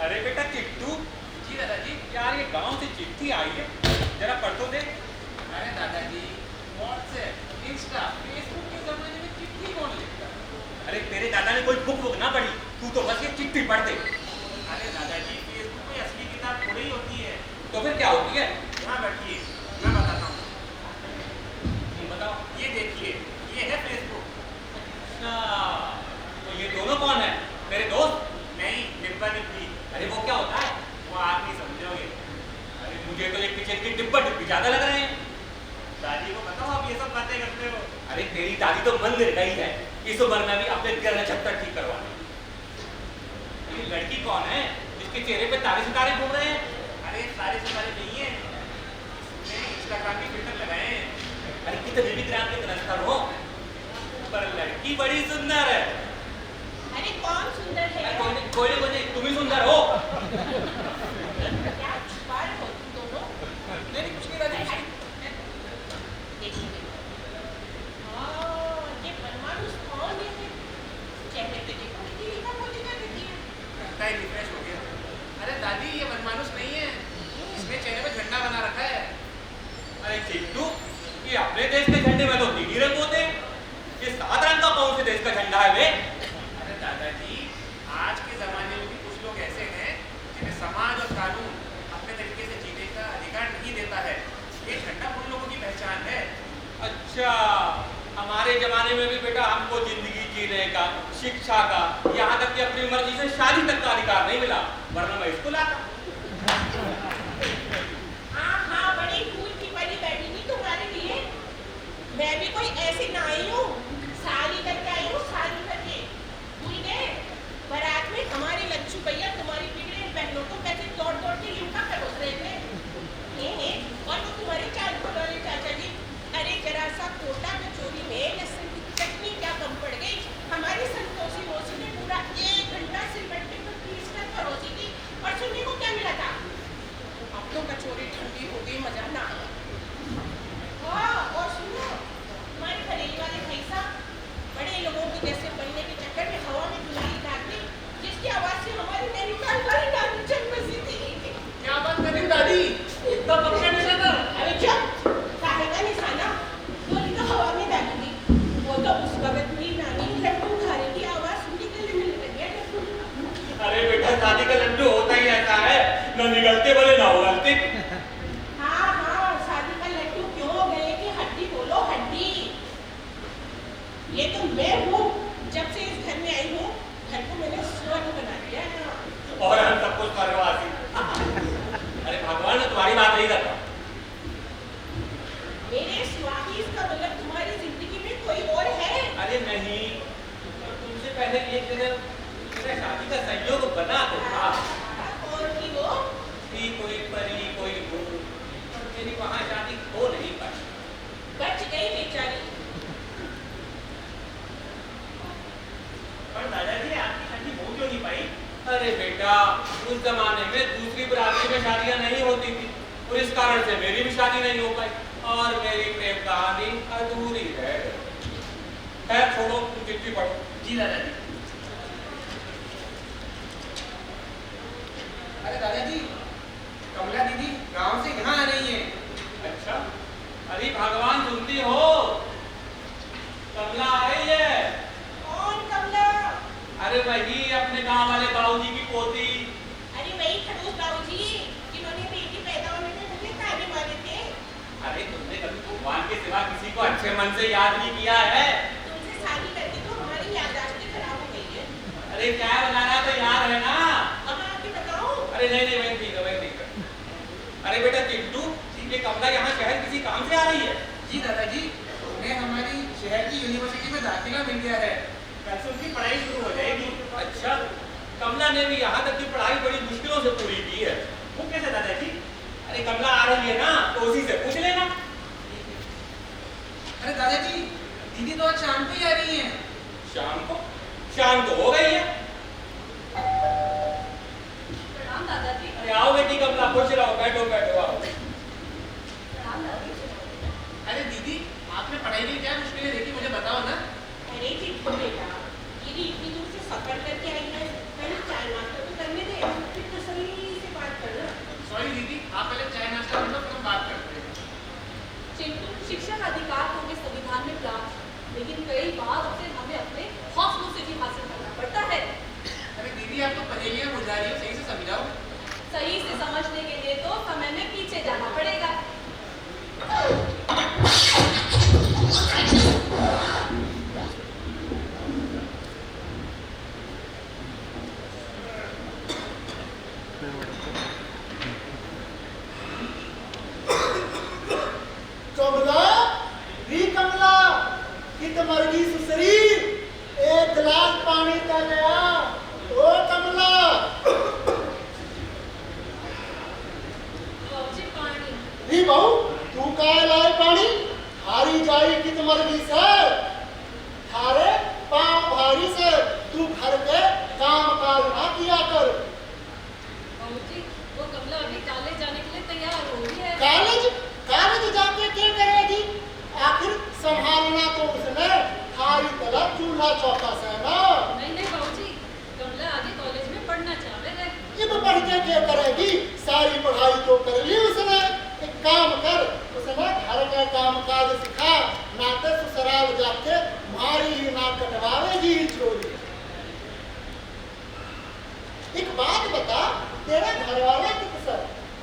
अरे बेटा चिट्टू। जी दादाजी। यार ये गांव से चिट्ठी आई है, जरा पढ़ तो दे। अरे दादाजी, व्हाट्सएप, इंस्टा, फेसबुक के जमाने में चिट्ठी कौन लिखता है? अरे तेरे दादा ने कोई बुक ना पढ़ी, तू तो बस ये चिट्ठी पढ़ दे। अरे दादाजी, फेसबुक में असली किताब थोड़ी ही होती है। तो फिर क्या होती है? यहाँ बैठिए, मैं बताता हूँ। बताओ। ये देखिए, ये है फेसबुक। अच्छा, तो ये दोनों कौन है? तेरे दोस्त? नहीं, डिब्बा डिब्बी। अरे वो क्या होता है? वो आप नहीं समझोगे। अरे मुझे तो ये किचन की डिब्बा डिब्बी ज्यादा लग रहे हैं। दादी को बताओ, आप ये सब बातें करते हो। अरे तेरी दादी तो मन निर्दयी है, इस उम्र में भी अपने ग्रह नक्षत्र ठीक करवाने। ये लड़की कौन है जिसके चेहरे पे तारे सितारे घूम रहे हैं? अरे सारे सितारे नहीं है, इसने इंस्टाग्राम के फिल्टर लगाए हैं। अरे कितने भी ग्राम के नक्षत्र हो, पर लड़की बड़ी सुंदर है। अरे कौन सुंदर है? कोई नहीं, तुम ही सुंदर हो। क्या छुपा रहे हो तुम दोनों? नहीं कुछ नहीं दादी। देखिए, हाँ, ये बनमानुस कौन है? चेहरे पे देखो, कितनी लिखा पोती कर देती है। लगता है रिफ्रेश हो गया। अरे दादी, ये बनमानुस नहीं है, इसने चेहरे पे झंडा बना रखा है। अरे चिट्टू, ये अपने देश के झंडे में तो नीली रंग होते हैं, ये 7 रंग का कौन से देश का झंडा है वे? अरे दादाजी, आज के जमाने में भी कुछ लोग ऐसे हैं जिन्हें समाज और कानून अपने तरीके से जीने का अधिकार नहीं देता है। ये झंडा उन लोगों की पहचान है। अच्छा, हमारे जमाने में भी बेटा हमको जिंदगी जीने का, शिक्षा का, यहाँ तक कि अपनी मर्जी से शादी तक का अधिकार नहीं मिला, वरना मैं स्कूल आता। हाँ, बड़ी फूल की परी बैठी नहीं तुम्हारे लिए। मैं भी कोई ऐसी ना आई हूँ, शादी करके आई हूँ, शादी करके। भूल गए? बारात में हमारे लच्छू भैया तुम्हारी बिगड़े बहनों को कैसे दौड़ दौड़ के यूं का परोस रहे थे। और वो तुम्हारे चाल वाले चाचा जी, अरे जरा सा कोटा कचौरी में लहसुन की चटनी क्या कम पड़ गई। हमारी संतोषी मौसी ने पूरा 1 घंटा सिलबट्टे पर पीस कर परोसी थी, और सुनने को क्या मिला था? अब तो कचौरी ठंडी हो गई, मजा ना आया। हाँ, और सुनो, तुम्हारे बरेली वाले भाई साहब बड़े लोगों के जैसे बनने के चक्कर में हवा में धुलाई डालते, जिसकी आवाज से हमारी नैनीताल वाली नानी जन्म बसी थी। क्या बात कर रही हो दादी? इतना पक्का निशाना? अरे चुप, काहे का निशाना? गोली तो हवा में डालूंगी। वो तो उस वक्त मेरी नानी लड्डू खाने की आवाज सुनने के लिए मिलने लगी है। अरे बेटा, शादी का लड्डू होता ही ऐसा है, न निगलते बोले ना उगलते। हाँ, शादी का लड्डू क्यों गले की हड्डी बोलो, हड्डी। ये तो मैं हूँ, जब से इस घर में आई हूँ, घर को मैंने स्वर्ग बना दिया है। और हम सबको स्वर्गवासी। अरे भगवान, मैं तुम्हारी बात नहीं करता। मेरे स्वामी का मतलब तुम्हारी जिंदगी में कोई और है? अरे नहीं, तुमसे पहले एक दिन मेरा शादी का संयोग बना तो था। और की वो? थी कोई परी, कोई भूत, और मेरी वहां शादी हो नहीं पाई। बच गई बेचारी। पर दादाजी, आपकी शादी हो क्यों नहीं पाई? अरे बेटा, उस जमाने में दूसरी बरादरी में शादियां नहीं होती थी, और इस कारण से मेरी भी शादी नहीं हो पाई, और मेरी प्रेम कहानी अधूरी रह गई। खैर छोड़ो, तुम चिट्ठी पढ़ो। जी दादाजी। अरे दादाजी, कमला दीदी गांव से यहाँ आ रही है। अच्छा, अरे भगवान सुनती हो, कमला आ रही है। कौन कमला? अरे वही अपने गांव वाले बाबूजी की पोती। अरे वही खड़ूस बाबूजी, जिन्होंने बेटी पैदा होने में मुझे ताने मारे थे। अरे तुमने कभी भगवान के सिवा किसी को अच्छे मन से याद नहीं किया है? तुमसे शादी करके तो हमारी याददाश्त खराब हो गई है। अरे चाय बनाना तो याद है ना? अब आके बताओ। अरे नहीं, वही ठीक है, वही ठीक है। अरे बेटा चिट्टू, ये कमला यहाँ शहर किसी काम से आ रही है? जी दादाजी, उन्हें हमारी शहर की यूनिवर्सिटी में दाखिला मिल गया है, कल से उनकी पढ़ाई शुरू हो जाएगी। अच्छा, कमला ने भी यहाँ तक की पढ़ाई बड़ी मुश्किलों से पूरी की है। वो कैसे दादाजी? अरे कमला आ रही है ना, तो उसी से पूछ लेना। अरे दादाजी, दीदी तो आज शाम को ही आ रही हैं। शाम को? शाम तो हो गई है। प्रणाम दादाजी। अरे आओ बेटी कमला, खुश रहो, बैठो बैठो, आओ। प्रणाम दादाजी। अरे दीदी, आपने पढ़ाई में क्या मुश्किलें देखी, मुझे बताओ ना। अरे चिट्ठू बेटा, ये इतनी दूर से सफर करके आई है, पहले चाय नाश्ता तो करने दे, फिर तो क्या गया? ओ कमला, बाबूजी पानी। री बहू तू काय लाए पानी? हारी जाई कित मर्गी से, थारे पाँव भारी से तू घर के काम काज ना किया कर। बाबूजी वो कमला अभी कॉलेज जाने के लिए तैयार हो रही है। कॉलेज कॉलेज जाके क्या करेगी? आखिर संभालना तो उसने थारी तलब चूल्हा चौका से ना। नहीं बाबूजी, कमला आगे कॉलेज में पढ़ना चाह रहे हैं। ये तो पढ़ के क्या करेगी? सारी पढ़ाई तो कर ली उसने। एक काम कर, उसने घर का काम काज सिखा, ना तो ससुराल जाके मारी ही ना कटवावेगी ही छोरी। एक बात बता, तेरा घर वाला किस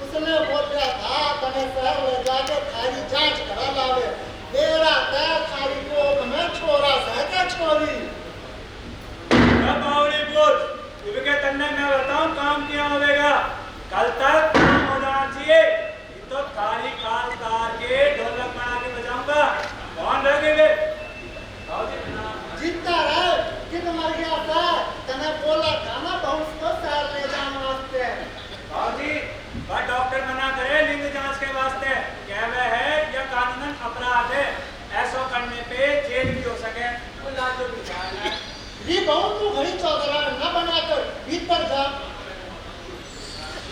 उसने बोला था तने शहर ले जाके थारी जांच करा लावे। तेरा तय थारी कोख में छोरा सहते छोरी। अब आवड़ी बोल, इनके तन्ने मैं बताऊं काम क्या होगा। कल तक काम हो जाना चाहिए। ये तो थारी काल तार के ढोलक बना के बजाऊंगा। कौन रखेंगे? आओ जी ना। जीता रहे कित मर गया था, तने बोला था ना बहुत को शहर ले जाने वास्ते। आओ जी, वह डॉक्टर मना करे लिंग जांच के वास्ते। क्या वह है या कानूनन अपराध है? ऐसा करने पे जेल भी हो सके। वो लाजो भी जाना है। ये बहुत तू घड़ी चौधरा न बनाकर भीतर जा।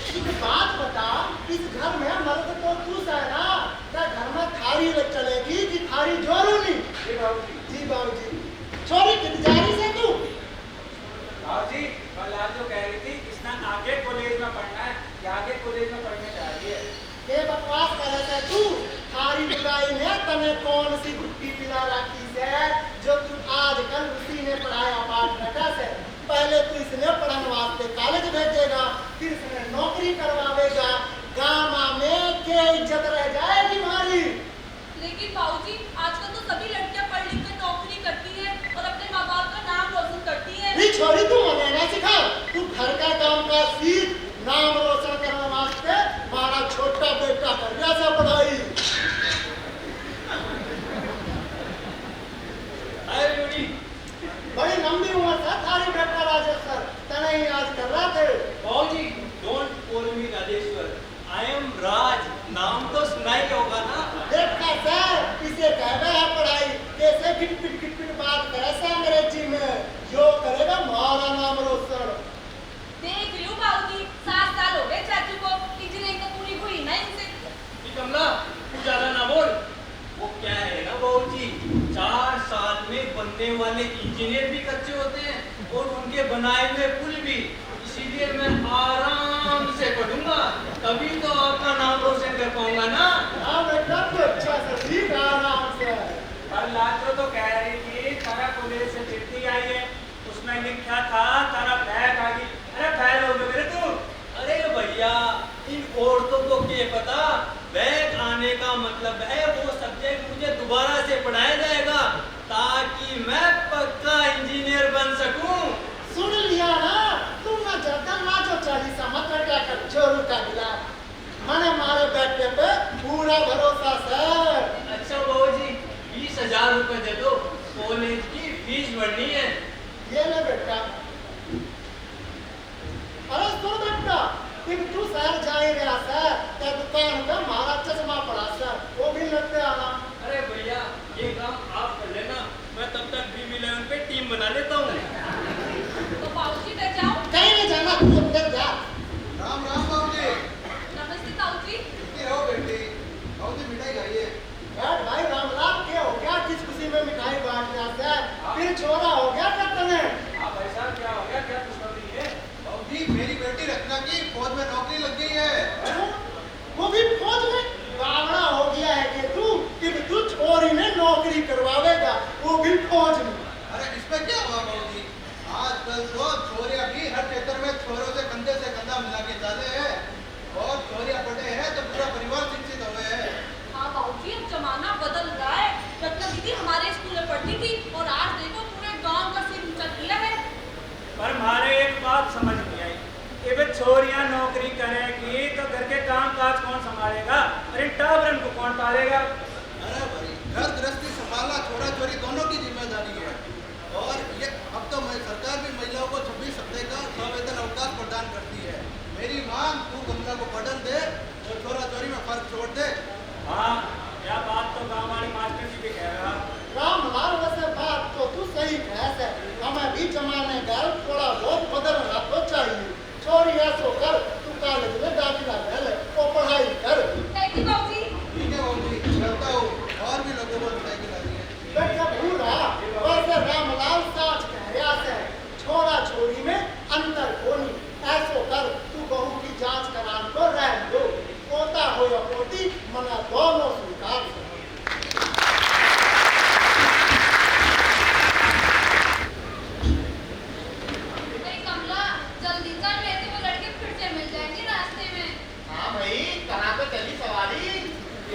एक बात बता, इस घर में मर्द तो तू सा है ना, क्या घर में थारी चलेगी कि थारी जोरूनी? जी बाबूजी। जी बाबूजी। छोरी कित जारी से तू? बाबूजी, कल लाजो कह रही थी किसना आगे कॉलेज में पढ़ना है या आगे कॉलेज में पढ़ने जा रही है। ये बकवास कर रहा है तू। थारी बुराई ने तने कौन सी गुट्टी पिला रखी से जो तू आजकल उसी ने पढ़ाया पाठ रखा से। पहले तू इसने पढ़ने वास्ते कॉलेज भेजेगा, फिर इसने नौकरी करवावेगा। गाँव में क्या इज्जत रह जाएगी हमारी? लेकिन बाबूजी आजकल तो सभी लड़कियां पढ़ लिख कर नौकरी करती है और अपने माँ बाप का नाम रोशन करती है। ये छोरी तू मने ना सिखा, तू घर का काम का सीख, नाम रोशन करने वास्ते हमारा छोटा बेटा कर रहा से पढ़ाई। अरे रूडी, बड़ी लंबी उम्र था थारी बेटा राजेश सर, तने ही आज कर रहा थे। बाबूजी, don't call me Rajeshwar. I am Raj. नाम तो सुना ही होगा ना। देखा सर, इसे कहना है पढ़ाई। कैसे किट बात करे से अंग्रेजी में, जो करेगा हमारा नाम रोशन। देख लो बाबूजी, 7 साल हो गए चाचू को, इंजीनियरिंग तो पूरी हुई ना इनसे। ये कमला, तू ज्यादा ना बोल। वो क्या है ना बाबूजी, 4 साल में बनने वाले इंजीनियर भी कच्चे होते हैं और उनके बनाए हुए पुल भी। इसीलिए मैं आराम से पढ़ूंगा, तभी तो आपका नाम रोशन कर पाऊंगा ना। हाँ बेटा, तू अच्छा से सीख आराम से। कल लाजो तो कह रही थी तारा कॉलेज से चिट्ठी आई है, उसमें लिखा था तारा बैग आ गई। अरे फैल हो गए तू। अरे भैया, इन औरतों को क्या पता, बैग आने का मतलब है वो सब्जेक्ट मुझे दोबारा से पढ़ाया जाएगा ताकि मैं पक्का इंजीनियर बन सकूं। सुन लिया ना, तुम ना जरता ना जो 40 मत क्या कर छोरू का गिला। मैंने मारे बेटे पे पूरा भरोसा सर। अच्छा बाबूजी, 20,000 रुपए दे दो, कॉलेज की फीस भरनी है। ये ले बेटा। अरे सुन बेटा, एक तू शहर जाए गया सर, त्या दुकान पे हमारा चश्मा पड़ा सर, वो भी लगते आना। अरे भैया, ये काम आप कर लेना, मैं तब तक BB11 पे टीम बना लेता हूँ। तो बाबूजी मैं जाऊँ? कहीं नहीं जाना, तू अंदर जा। राम राम बाबूजी। नमस्ते बाबूजी। कितनी रहो बेटी, बाबूजी मिठाई खाइए। बैठ भाई, राम राम क्या हो गया? किस खुशी में मिठाई बांट रहा सर? फिर छोरा हो गया क्या तने? आप ऐसा क्या हो गया, क्या खुशखबरी है? बाबूजी मेरी बेटी रचना की फौज में नौकरी लग गई है। क्यों? वो भी फौज में? बावड़ा हो गया है कि तू छोरी ने नौकरी करवावेगा, वो भी फौज में। अरे इसमें क्या हुआ बाबूजी, आजकल तो छोरियां भी हर क्षेत्र में छोरों से कंधा मिला के चले हैं, और छोरियां पढ़े हैं तो पूरा परिवार शिक्षित हो गए हैं। हाँ बाबूजी, अब जमाना बदल रहा है। रत्ना दीदी हमारे स्कूल में पढ़ती थी और आज देखो पूरे गांव का सिर ऊंचा किया है। पर हमारे एक बात समझ नहीं आई, ये बे छोरियां नौकरी करेगी तो घर के काम काज कौन संभालेगा? अरे टाबरन को कौन पालेगा? अरे भाई, घर गृहस्थी संभालना छोरा छोरी दोनों की जिम्मेदारी है। और ये अब तो सरकार भी महिला यार थोड़ा बहुत बदलना तो चाहिए। छोरी ऐसो कर, तू कॉलेज में दाखिला ले ले और पढ़ाई कर। थैंक यू बाबूजी। ठीक है बाबूजी, करता हूँ। और भी लोगों को साइकिल आती है। बेटा भूरा, वैसे रामलाल साच कह रहा है, छोरा छोरी में अंतर कोनी। ऐसो कर, तू बहू की जांच करान को रह दो। पोता हो या पोती, मना दोनों स्वीकार से। कमला जल्दी चल, नहीं तो वो लड़के फिर से मिल जाएंगे रास्ते में। हाँ भाई, कहाँ पे चली सवारी?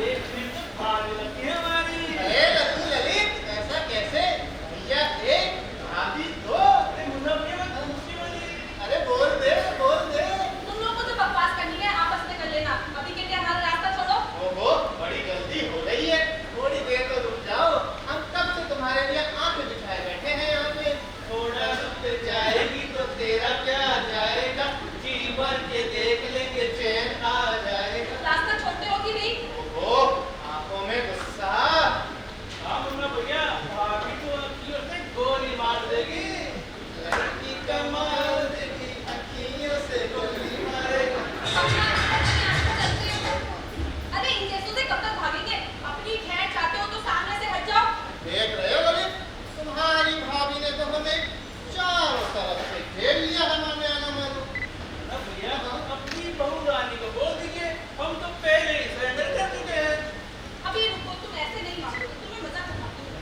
एक दिन तो भाग लगती है हमारी। अरे लल्लू ललित, ऐसा कैसे? भैया एक, भाभी दो। अरे मुन्ना भैया मैं दूसरी वाली। अरे बोल दे, बोल दे। तुम लोगों को तो बकवास करनी है, आपस में कर लेना। अभी के लिए हमारा रास्ता छोड़ो। ओहो, बड़ी जल्दी हो गई है। थोड़ी देर तो रुक जाओ। हम कब से तुम्हारे लिए आंखें बिछाए बैठे हैं यहाँ पे। थोड़ा रुक जाएगी तो तेरा क्या जाएगा? जी भर के देख लेंगे, चैन आ जाएगा। रास्ता छोड़ते हो कि नहीं? ओहो, आंखों में गुस्सा। हाँ मुन्ना भैया, भाभी तो अखियों से गोली मार देगी। लड़की कमाल देखी, अखियों से गोली मारेगा। अरे इन जैसों से कब तक भागेंगे? अपनी खैर चाहते हो तो सामने से हट जाओ। देख रहे हो ललित, तुम्हारी भाभी ने तो हमें चारों तरफ से घेर लिया है, माने या ना मानो। ना भैया, अपनी बहू रानी को बोल दीजिए, हम तो पहले ही सरेंडर कर चुके हैं। अभी रुको, तुम ऐसे नहीं मानोगे, तुम्हें मजाक बताती हूँ।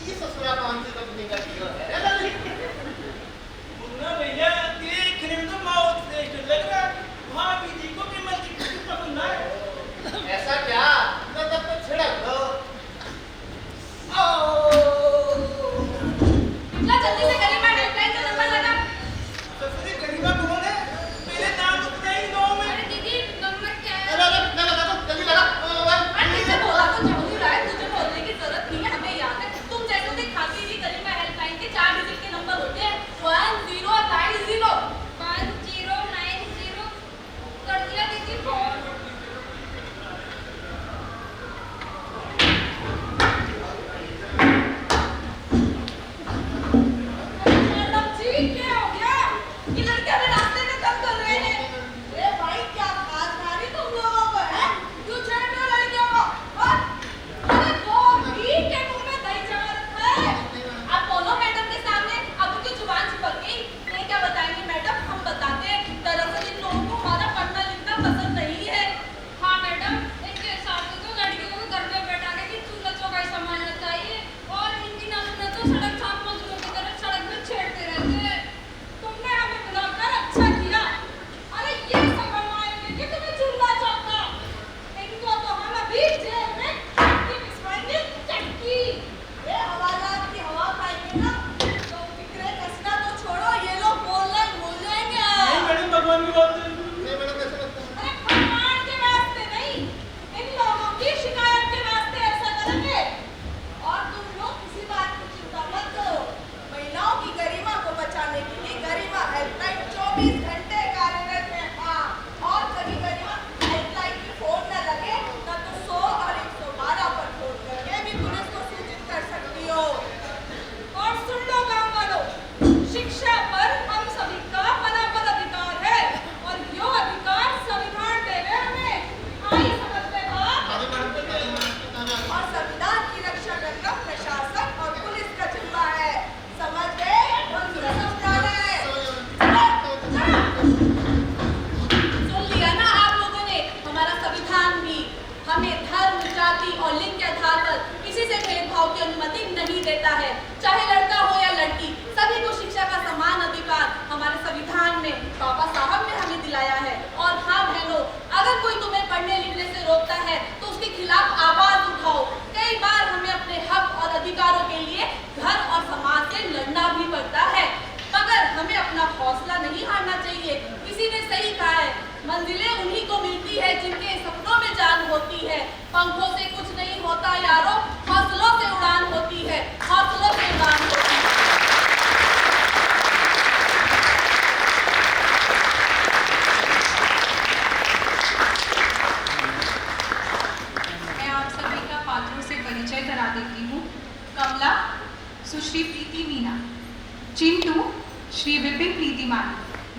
ये ससुरा कौन सी कंपनी का हीरो है ललित? मुन्ना भैया, देखने में तो माउथ टेस्ट लग रहा है। भाभी जी को भी मल्टी पसंद है। ऐसा क्या? न तब तो छिड़क दो। निकला जल्दी से, करीबा हेल्पलाइन का नंबर लगा। ससुरी गरीबा कौन है? मेरे नाम उतना ही नो में। अरे दीदी, नंबर क्या है? अरे अरे, मैं बता दूं, जल्दी लगा। अरे तुझे बोला तो जाऊँ ही रहा है, तुझे बोलने की जरूरत नहीं है, हमें याद है। तुम जैसों से खाती हुई करीबा हेल्पलाइन के 4 डिजिट के नंबर होते हैं। 1090 1090 कर दिया दीदी फोन। मैडम जी, क्या हो गया? ये लड़के हमें रास्ते में तंग कर रहे हैं। अरे भाई, क्या खासदारी तुम लोगों को है? क्यों छेड़ रहे हो लड़कियों को? और अरे वो ठीक है, मुंह में दही जमा रखा है। आप बोलो मैडम के सामने, अब उनकी जुबान चिपक गई। ये क्या बताएंगी मैडम? हम बताते हैं। दरअसल इन लोगों को हमारा पढ़ना लिखना पसंद नहीं है। हाँ मैडम, इनके हिसाब से तो लड़कियों को घर में बैठाने की चूल्हा चौकाई संभालना चाहिए, और इनकी ना सुने तो सड़क छाप मजदूरों की तरह सड़क में छेड़ते रहते हैं। तुमने हमें बुलाकर अच्छा किया। अरे ये सब बनवाएंगे कि तुम्हें चूल्हा चौका? इनको तो हम अभी जेल में चक्की पिसवाएंगे, चक्की। ये हवालात की हवा खाएंगे ना, तो फिक्रे कसना तो छोड़ो, ये लोग बोलना भूल जाएंगे। नहीं मैडम, भगवान की बात है। नहीं मैडम, कैसे लगता है? अरे प्रमाण के वास्ते नहीं, इन लोगों की शिकायत के वास्ते ऐसा करेंगे। और तुम लोग किसी बात की चिंता मत करो। महिलाओं की गरिमा को बचाने के लिए गरिमा हेल्पलाइन 24 घंटे कार्यरत है। हाँ, और कभी गरिमा हेल्पलाइन पे फोन न लगे न तो 100 और 112 पर फोन करके भी पुलिस को सूचित कर सकती हो। और सुन लो गाँव वालों, शिक्षा पर हम सभी का बराबर अधिकार है, और यो अधिकार संविधान देवे हमें। आई समझ में बात? हाँ जी मैडम, और संविधान की रक्षा करना प्रशासन और पुलिस का जिम्मा है। समझ गए? उनको समझाना है। सुन लिया ना आप लोगों ने? हमारा संविधान भी हमें धर्म, जाति और लिंग के आधार पर किसी से भेदभाव की अनुमति नहीं देता है। चाहे लड़का हो या लड़की, सभी को शिक्षा का समान अधिकार हमारे संविधान में बाबा साहब ने हमें दिलाया है। और हाँ बहनों, अगर कोई तुम्हें पढ़ने लिखने से रोकता है तो उसके खिलाफ आवाज उठाओ। कई बार हमें अपने हक और अधिकारों के लिए घर और समाज से लड़ना भी पड़ता है, मगर हमें अपना हौसला नहीं हारना चाहिए। किसी ने सही कहा है, मंजिलें उन्हीं को मिलती है जिनके सपनों में जान होती है। पंखों से कुछ नहीं होता यारों, हौसलों से उड़ान होती है, हौसलों से उड़ान होती है। मैं आप सभी का पात्रों से परिचय करा देती हूँ। कमला, सुश्री प्रीति मीना, चिंटू श्री विपिन प्रीतिमान,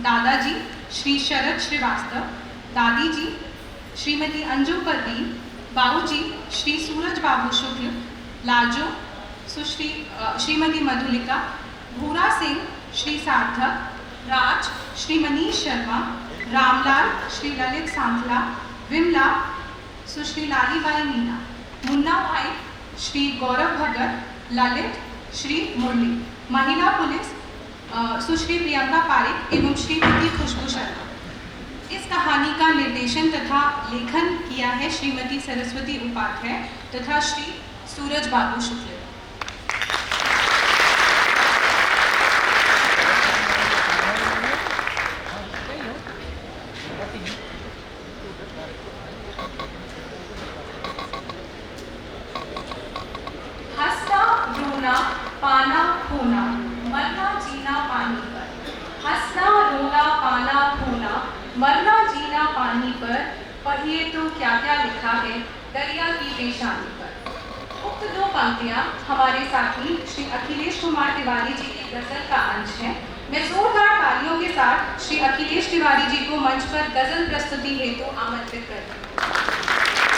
दादाजी श्री शरद श्रीवास्तव, दादी जी श्रीमती अंजू परवीन, बाबूजी श्री सूरज बाबू शुक्ल, लाजो श्रीमती मधुलिका, भूरा सिंह श्री सार्थक, राज श्री मनीष शर्मा, रामलाल श्री ललित सांथला, विमला सुश्री लालीबाई मीना, मुन्ना भाई श्री गौरव भगत, ललित श्री मुरली, महिला पुलिस सुश्री प्रियंका पारिक एवं श्रीमती खुशबू शर्मा। इस कहानी का निर्देशन तथा लेखन किया है श्रीमती सरस्वती उपाध्याय तथा श्री सूरज बाबू शुक्ल। हंसना रोना पाना खोना मरना जीना पानी पर, हंसना रोना पाना खोना मरना जीना पानी पर, पढ़िए तो क्या क्या लिखा है दरिया की पेशानी पर। उक्त दो पंक्तियां हमारे साथी श्री अखिलेश कुमार तिवारी जी की गजल का अंश है। मैं जोरदार तालियों के साथ श्री अखिलेश तिवारी जी को मंच पर गजल प्रस्तुति हेतु आमंत्रित करती हूं।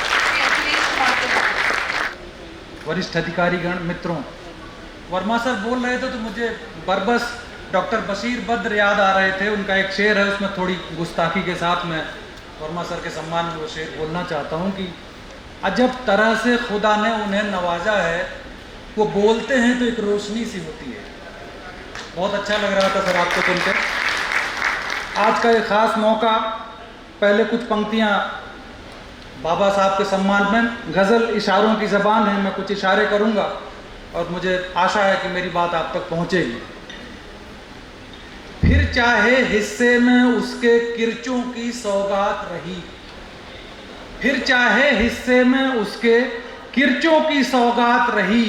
श्री अखिलेश कुमार तिवारी। वरिष्ठ अधिकारीगण, मित्रों, वर्मा सर बोल रहे थे तो मुझे बरबस डॉक्टर बशीर बद्र याद आ रहे थे। उनका एक शेर है, उसमें थोड़ी गुस्ताखी के साथ मैं वर्मा सर के सम्मान में वो शेर बोलना चाहता हूँ कि अजब तरह से खुदा ने उन्हें नवाजा है, वो बोलते हैं तो एक रोशनी सी होती है। बहुत अच्छा लग रहा था सर आपको सुनकर। आज का एक ख़ास मौका, पहले कुछ पंक्तियाँ बाबा साहब के सम्मान में, गज़ल इशारों की ज़बान है, मैं कुछ इशारे करूँगा और मुझे आशा है कि मेरी बात आप तक पहुँचेगी। फिर चाहे हिस्से में उसके किरचों की सौगात रही, फिर चाहे हिस्से में उसके किरचों की सौगात रही,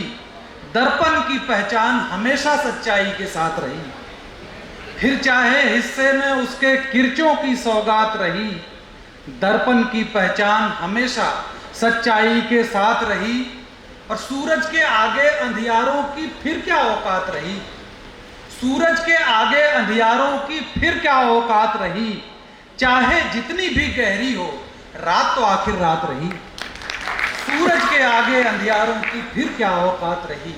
दर्पण की पहचान हमेशा सच्चाई के साथ रही। फिर चाहे हिस्से में उसके किरचों की सौगात रही, दर्पण की पहचान हमेशा सच्चाई के साथ रही। और सूरज के आगे अंधियारों की फिर क्या औकात रही, सूरज के आगे अंधियारों की फिर क्या औकात रही। चाहे जितनी भी गहरी हो रात तो आखिर रात रही, सूरज के आगे अंधियारों की फिर क्या औकात रही।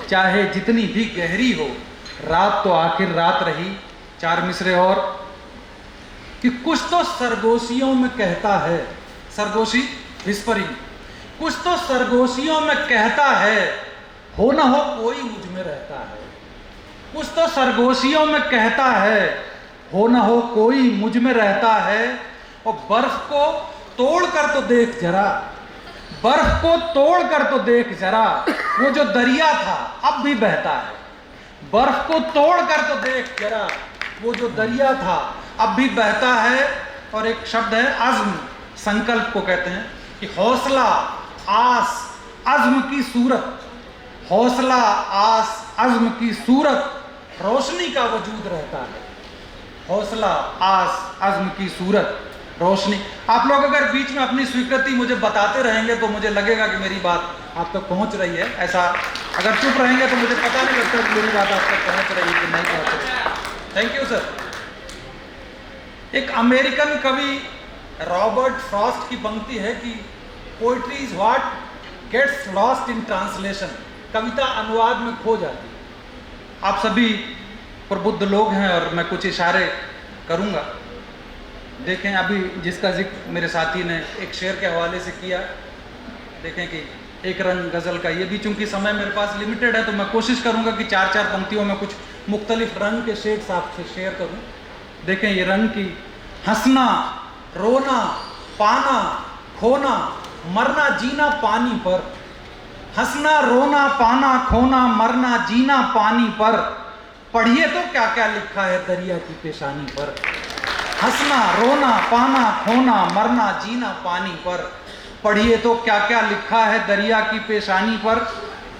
चाहे जितनी भी गहरी हो रात तो आखिर रात रही। चार मिसरे और कि कुछ तो सरगोशियों में कहता है, सरगोशी विस्परिंग, कुछ तो सरगोशियों में कहता है, हो ना हो कोई मुझ में रहता है। कुछ तो सरगोशियों में कहता है, हो ना हो कोई मुझ में रहता है। और बर्फ को तोड़ कर तो देख जरा, बर्फ को तोड़ कर तो देख जरा, वो जो दरिया था अब भी बहता है। बर्फ को तोड़ कर तो देख जरा, वो जो दरिया था अब भी बहता है। और एक शब्द है अज़्म, संकल्प को कहते हैं कि हौसला, आस, अज़्म की सूरत, हौसला, आस, अज़्म की सूरत, रोशनी का वजूद रहता है। हौसला, आस, अज़्म की सूरत, रोशनी। आप लोग अगर बीच में अपनी स्वीकृति मुझे बताते रहेंगे तो मुझे लगेगा कि मेरी बात आप तक पहुंच रही है। ऐसा अगर चुप रहेंगे तो मुझे पता नहीं लगता कि मेरी बात आप तक पहुंच रही है कि नहीं पहुंच रही। Thank you sir. एक अमेरिकन कवि रॉबर्ट फ्रॉस्ट की पंक्ति है कि poetry is what gets lost in translation, कविता अनुवाद में खो जाती है। आप सभी प्रबुद्ध लोग हैं और मैं कुछ इशारे करूंगा। देखें, अभी जिसका जिक्र मेरे साथी ने एक शेर के हवाले से किया, देखें कि एक रंग गज़ल का, ये भी चूंकि समय मेरे पास लिमिटेड है तो मैं कोशिश करूंगा कि चार चार पंक्तियों में कुछ मुख्तलिफ रंग के शेड्स आपसे शेयर करूं। देखें ये रंग की, हंसना, रोना, पाना, खोना, मरना जीना पानी पर, हंसना, रोना, पाना, खोना, मरना जीना पानी पर, पढ़िए तो क्या क्या लिखा है दरिया की पेशानी पर। हंसना, रोना, पाना, खोना, मरना जीना पानी पर, पढ़िए तो क्या क्या लिखा है दरिया की पेशानी पर।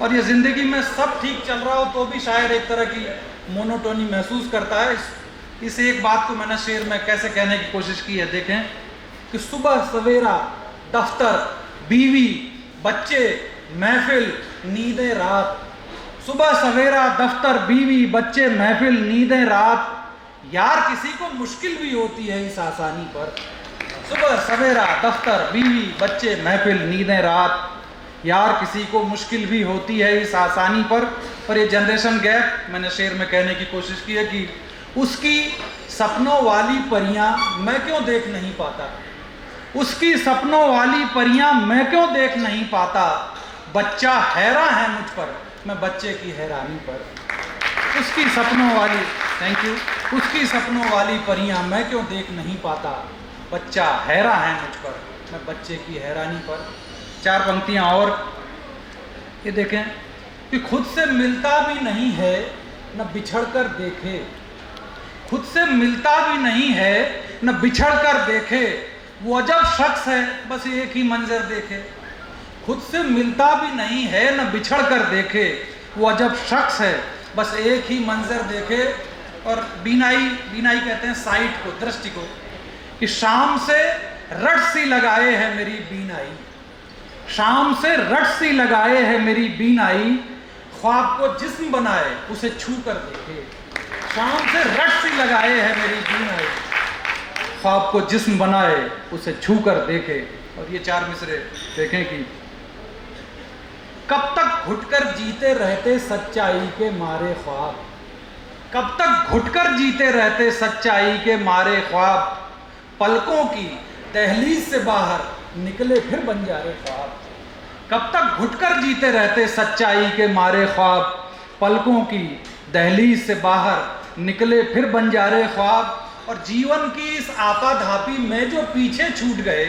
और ये ज़िंदगी में सब ठीक चल रहा हो तो भी शायद एक तरह की मोनोटोनी महसूस करता है। इस एक बात को मैंने शेर में कैसे कहने की कोशिश की है। देखें कि सुबह सवेरा, दफ्तर, बीवी, बच्चे, महफिल, नींदें रात, सुबह सवेरा दफ्तर बीवी बच्चे महफिल नींदें रात, यार किसी को मुश्किल भी होती है इस आसानी पर। सुबह सवेरा दफ्तर बीवी बच्चे महफिल नींदें रात, यार किसी को मुश्किल भी होती है इस आसानी पर ये जनरेशन गैप मैंने शेर में कहने की कोशिश की है कि उसकी सपनों वाली परियां मैं क्यों देख नहीं पाता, उसकी सपनों वाली परियां मैं क्यों देख नहीं पाता, बच्चा हैरान है मुझ पर मैं बच्चे की हैरानी पर। उसकी सपनों वाली, थैंक यू, उसकी सपनों वाली परियां मैं क्यों देख नहीं पाता, बच्चा हैरान है मुझ पर मैं बच्चे की हैरानी पर। 4 पंक्तियां और ये देखें कि खुद से मिलता भी नहीं है न बिछड़ कर देखे, खुद से मिलता भी नहीं है न बिछड़ कर देखे, वो अजब शख्स है बस एक ही मंजर देखे। खुद से मिलता भी नहीं है न बिछड़ कर देखे, वो अजब शख्स है बस एक ही मंजर देखे। और बीनाई कहते हैं साइट को, दृष्टि को, कि शाम से रट सी लगाए है मेरी बीनाई, शाम से रट सी लगाए है मेरी बीनाई, ख्वाब को जिस्म बनाए उसे छू कर देखे। शाम से रट सी लगाए है मेरी बीनाई, ख्वाब को जिस्म बनाए उसे छू कर देखे। और ये 4 मिसरे देखें कि कब तक घुटकर जीते रहते सच्चाई के मारे ख्वाब, कब तक घुटकर जीते रहते सच्चाई के मारे ख्वाब, पलकों की दहलीज से बाहर निकले फिर बंजारे ख्वाब। कब तक घुटकर जीते रहते सच्चाई के मारे ख्वाब, पलकों की दहलीज से बाहर निकले फिर बंजारे ख्वाब। और जीवन की इस आपाधापी में जो पीछे छूट गए,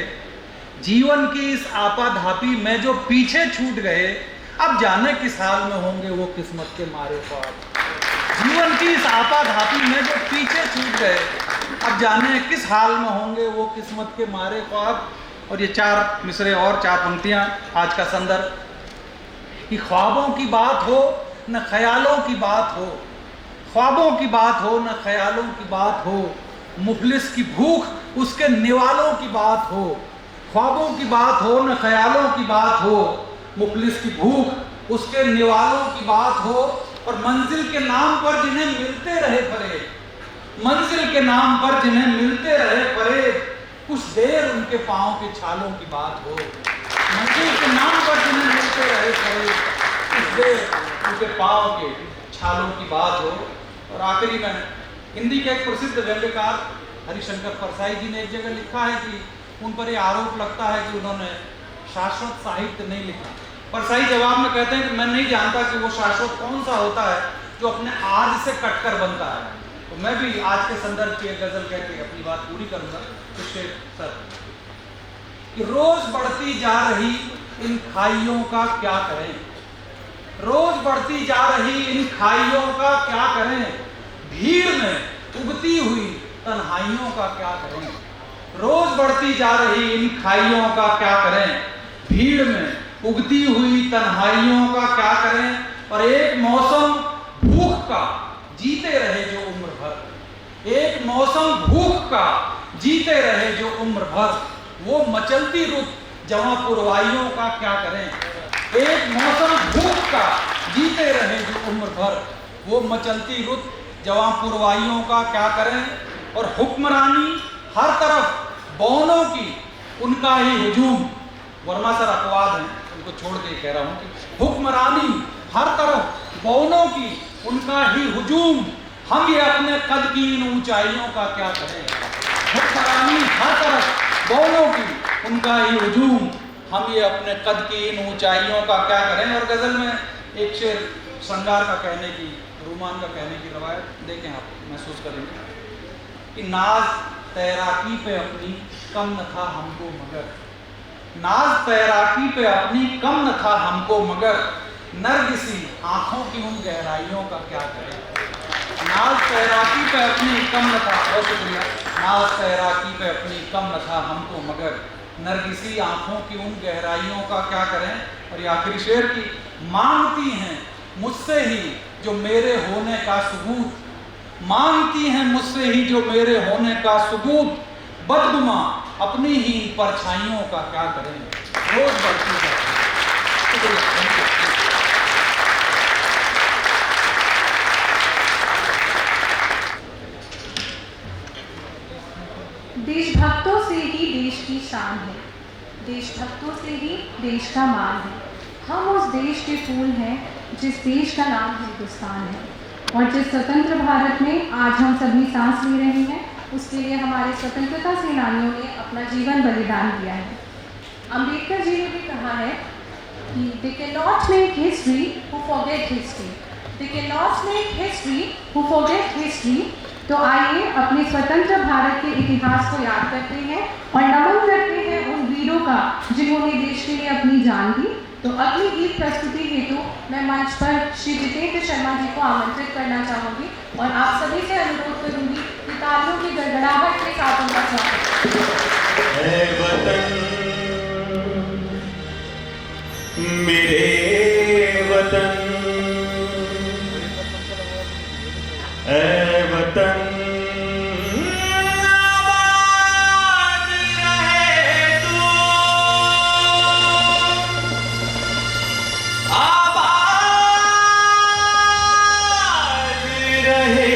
जीवन की इस आपाधापी में जो पीछे छूट गए, अब जाने किस हाल में होंगे वो किस्मत के मारे ख्वाब। जीवन की इस आपाधापी में जो पीछे छूट गए, अब जाने किस हाल में होंगे वो किस्मत के मारे ख्वाब। और ये 4 मिसरे और 4 पंक्तियां आज का संदर्भ, कि ख्वाबों की बात हो न ख्यालों की बात हो, ख्वाबों की बात हो न ख्यालों की बात हो, मुफलिस की भूख उसके निवालों की बात हो। ख्वाबों की बात हो न ख्यालों की बात हो, मुफलिस की भूख उसके निवालों की बात हो। और मंजिल के नाम पर जिन्हें मिलते रहे परे, मंजिल के नाम पर जिन्हें मिलते रहे परे, कुछ देर उनके पाँव के छालों की बात हो। मंजिल के नाम पर जिन्हें मिलते रहे परे, कुछ देर उनके पाँव के छालों की बात हो। और आखिरी में हिंदी के एक प्रसिद्ध व्यंग्यकार हरिशंकर परसाई जी ने एक जगह लिखा है कि उन पर यह आरोप लगता है कि उन्होंने शाश्वत साहित्य नहीं लिखा। परसाई जवाब में कहते हैं कि मैं नहीं जानता कि वो शाश्वत कौन सा होता है जो अपने आज से कटकर बनता है। तो मैं भी आज के संदर्भ की एक गजल कह के अपनी बात पूरी करूंगा। तो शेर सर, कि रोज बढ़ती जा रही इन खाइयों का क्या करें, रोज बढ़ती जा रही इन खाइयों का क्या करें, भीड़ में उगती हुई तन्हाइयों का क्या करें। रोज बढ़ती जा रही इन खाइयों का क्या करें, भीड़ में उगती हुई तन्हाइयों का क्या करें। और एक मौसम भूख का जीते रहे जो उम्र भर, एक मौसम भूख का जीते रहे जो उम्र भर, वो मचलती रुत जवां पुरवाइयों का क्या करें। एक मौसम भूख का जीते रहे जो उम्र भर, वो मचलती रुत जवां पुरवाइयों का क्या करें। और हुक्मरानी हर तरफ बौनों की उनका ही हुजूम, वर्मा सर अपवाद हैं, उनको छोड़ के कह रहा हूं कि हुक्मरानी हर तरफ बौनों की उनका ही हुजूम, हम ये अपने कद की इन ऊंचाइयों का क्या करें। हुक्मरानी हर तरफ बौनों की उनका ही हुजूम, हम ये अपने कद की इन ऊंचाइयों का क्या करें। और गजल में एक शेर श्रृंगार का कहने की, रूमान का कहने की रवायत देखें, आप महसूस करेंगे कि नाज तैराकी पे अपनी कम न था हमको मगर, नाज तैराकी पे अपनी कम न था हमको मगर, नरगिसी आंखों की उन गहराइयों का क्या करें। नाज तैराकी पे अपनी कम न था, बहुत शुक्रिया, नाज तैराकी पे अपनी कम न था हमको मगर, नरगिसी आंखों की उन गहराइयों का क्या करें। और ये आखिरी शेर की, मांगती हैं मुझसे ही जो मेरे होने का सबूत, मांगती हैं मुझसे ही जो मेरे होने का सबूत, बदगुमा अपनी ही परछाइयों का क्या करें। रोज बढ़ती जाए। की शान है। देशभक्तों से ही देश का मान है। हम उस देश के फूल हैं जिस देश का नाम हिंदुस्तान है, और जिस स्वतंत्र भारत में आज हम सभी सांस ले रहे हैं, उसके लिए हमारे स्वतंत्रता सेनानियों ने अपना जीवन बलिदान दिया है। अम्बेडकर जी ने भी कहा है कि they can not make history who forget history, they can not make history who forget history. तो आइए अपने स्वतंत्र भारत के इतिहास को याद करते हैं और नमन करते हैं उन वीरों का जिन्होंने देश के लिए अपनी जान दी। तो अगली गीत प्रस्तुति हेतु मैं मंच पर श्री जितेंद्र शर्मा जी को आमंत्रित करना चाहूँगी और आप सभी से अनुरोध करूँगी कि तालियों की गड़गड़ाहट के साथ उनका स्वागत। ऐ वतन मेरे वतन, ऐ वतन आबाद रहे तू, आबाद रहे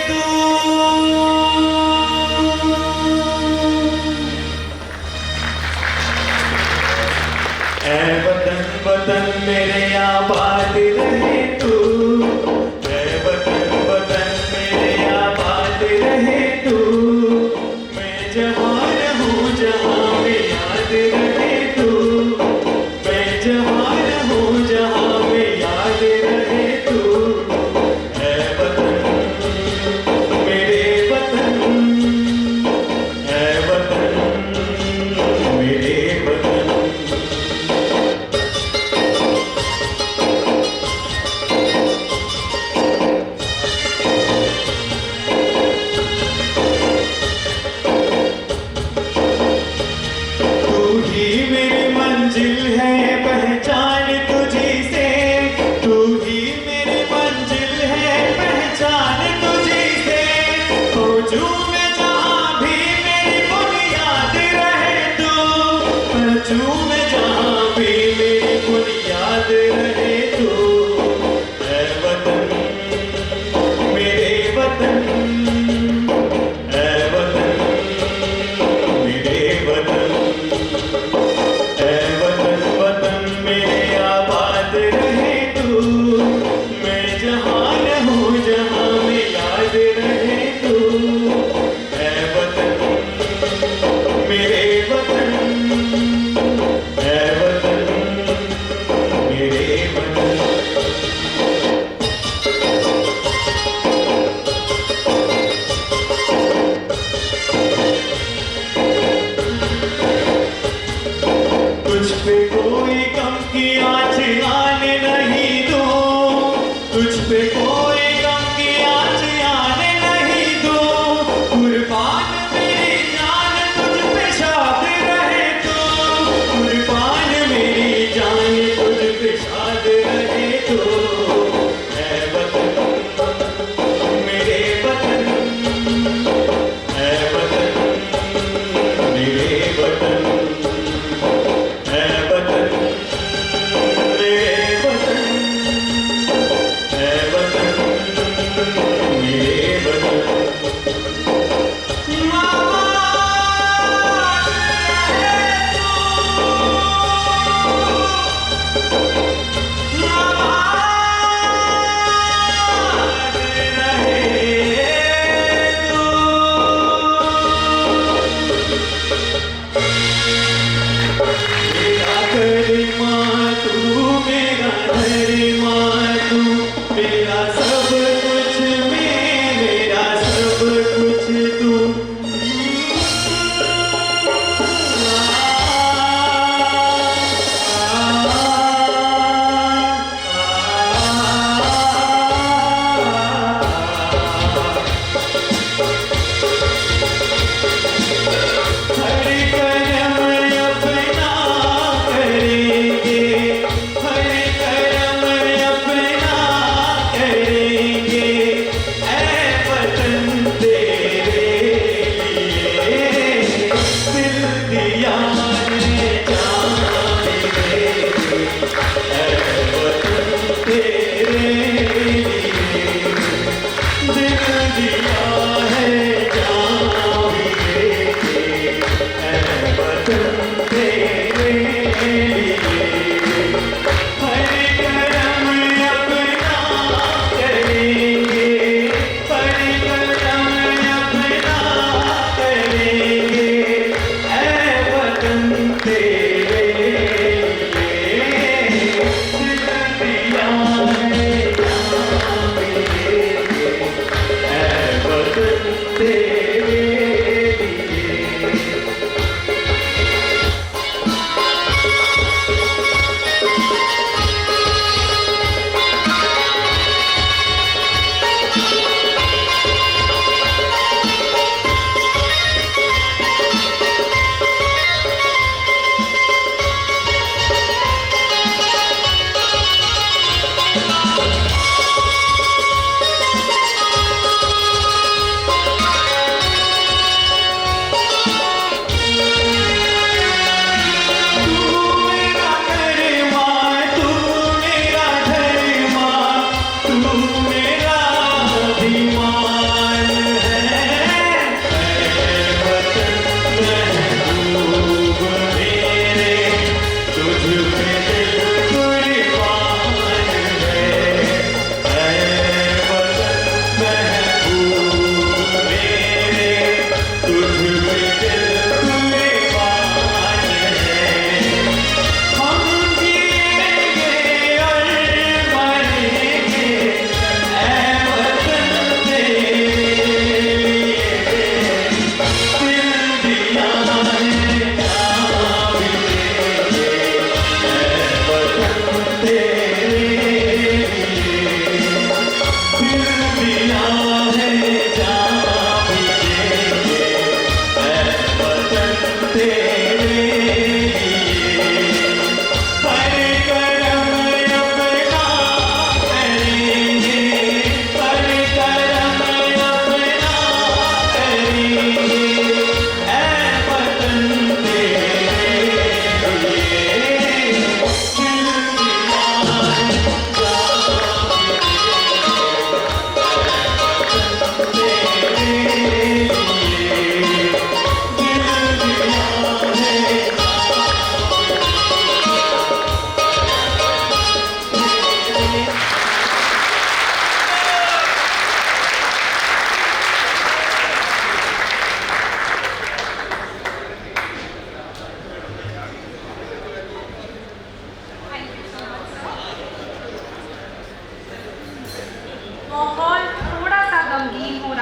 तू। ऐ वतन वतन मेरे आबाद रहे तू, ऐ वतन वतन मेरे आबाद रहे तू। मैं जवान हूँ जहाँ में याद रहे तू, मैं जवान हूँ जहाँ में याद रहे तू। ऐ वतन मेरे वतन, ऐ वतन मेरे वतन। तू ही मेरी मंजिल है, पहचान तुझी से, तू ही मेरी मंजिल है, पहचान तुझी से। खोजूं मैं जहाँ भी मेरी बुनियाद रहे तू, खोजूं मैं जहाँ भी मेरी बुनियाद रहे तू। ऐ वतन मेरे वतन, ऐ वतन मेरे वतन, ऐ वतन वतन मेरे आबाद रहे तू। मैं जहान हूँ जहाँ में याद रहे तू। ऐ वतन मेरे वतन, ऐ वतन मेरे वतन। तुझ पे कोई गम की आँच आने नहीं दूँ, तुझ पे कोई गम की आँच आने नहीं दूँ। कुर्बान मेरी जान तुझ पे शाद रहे तू, कुर्बान मेरी जान तुझ पे शाद रहे तू। ऐ वतन मेरे वतन, ऐ वतन मेरे वतन, ऐ वतन मेरे वतन, ऐ वतन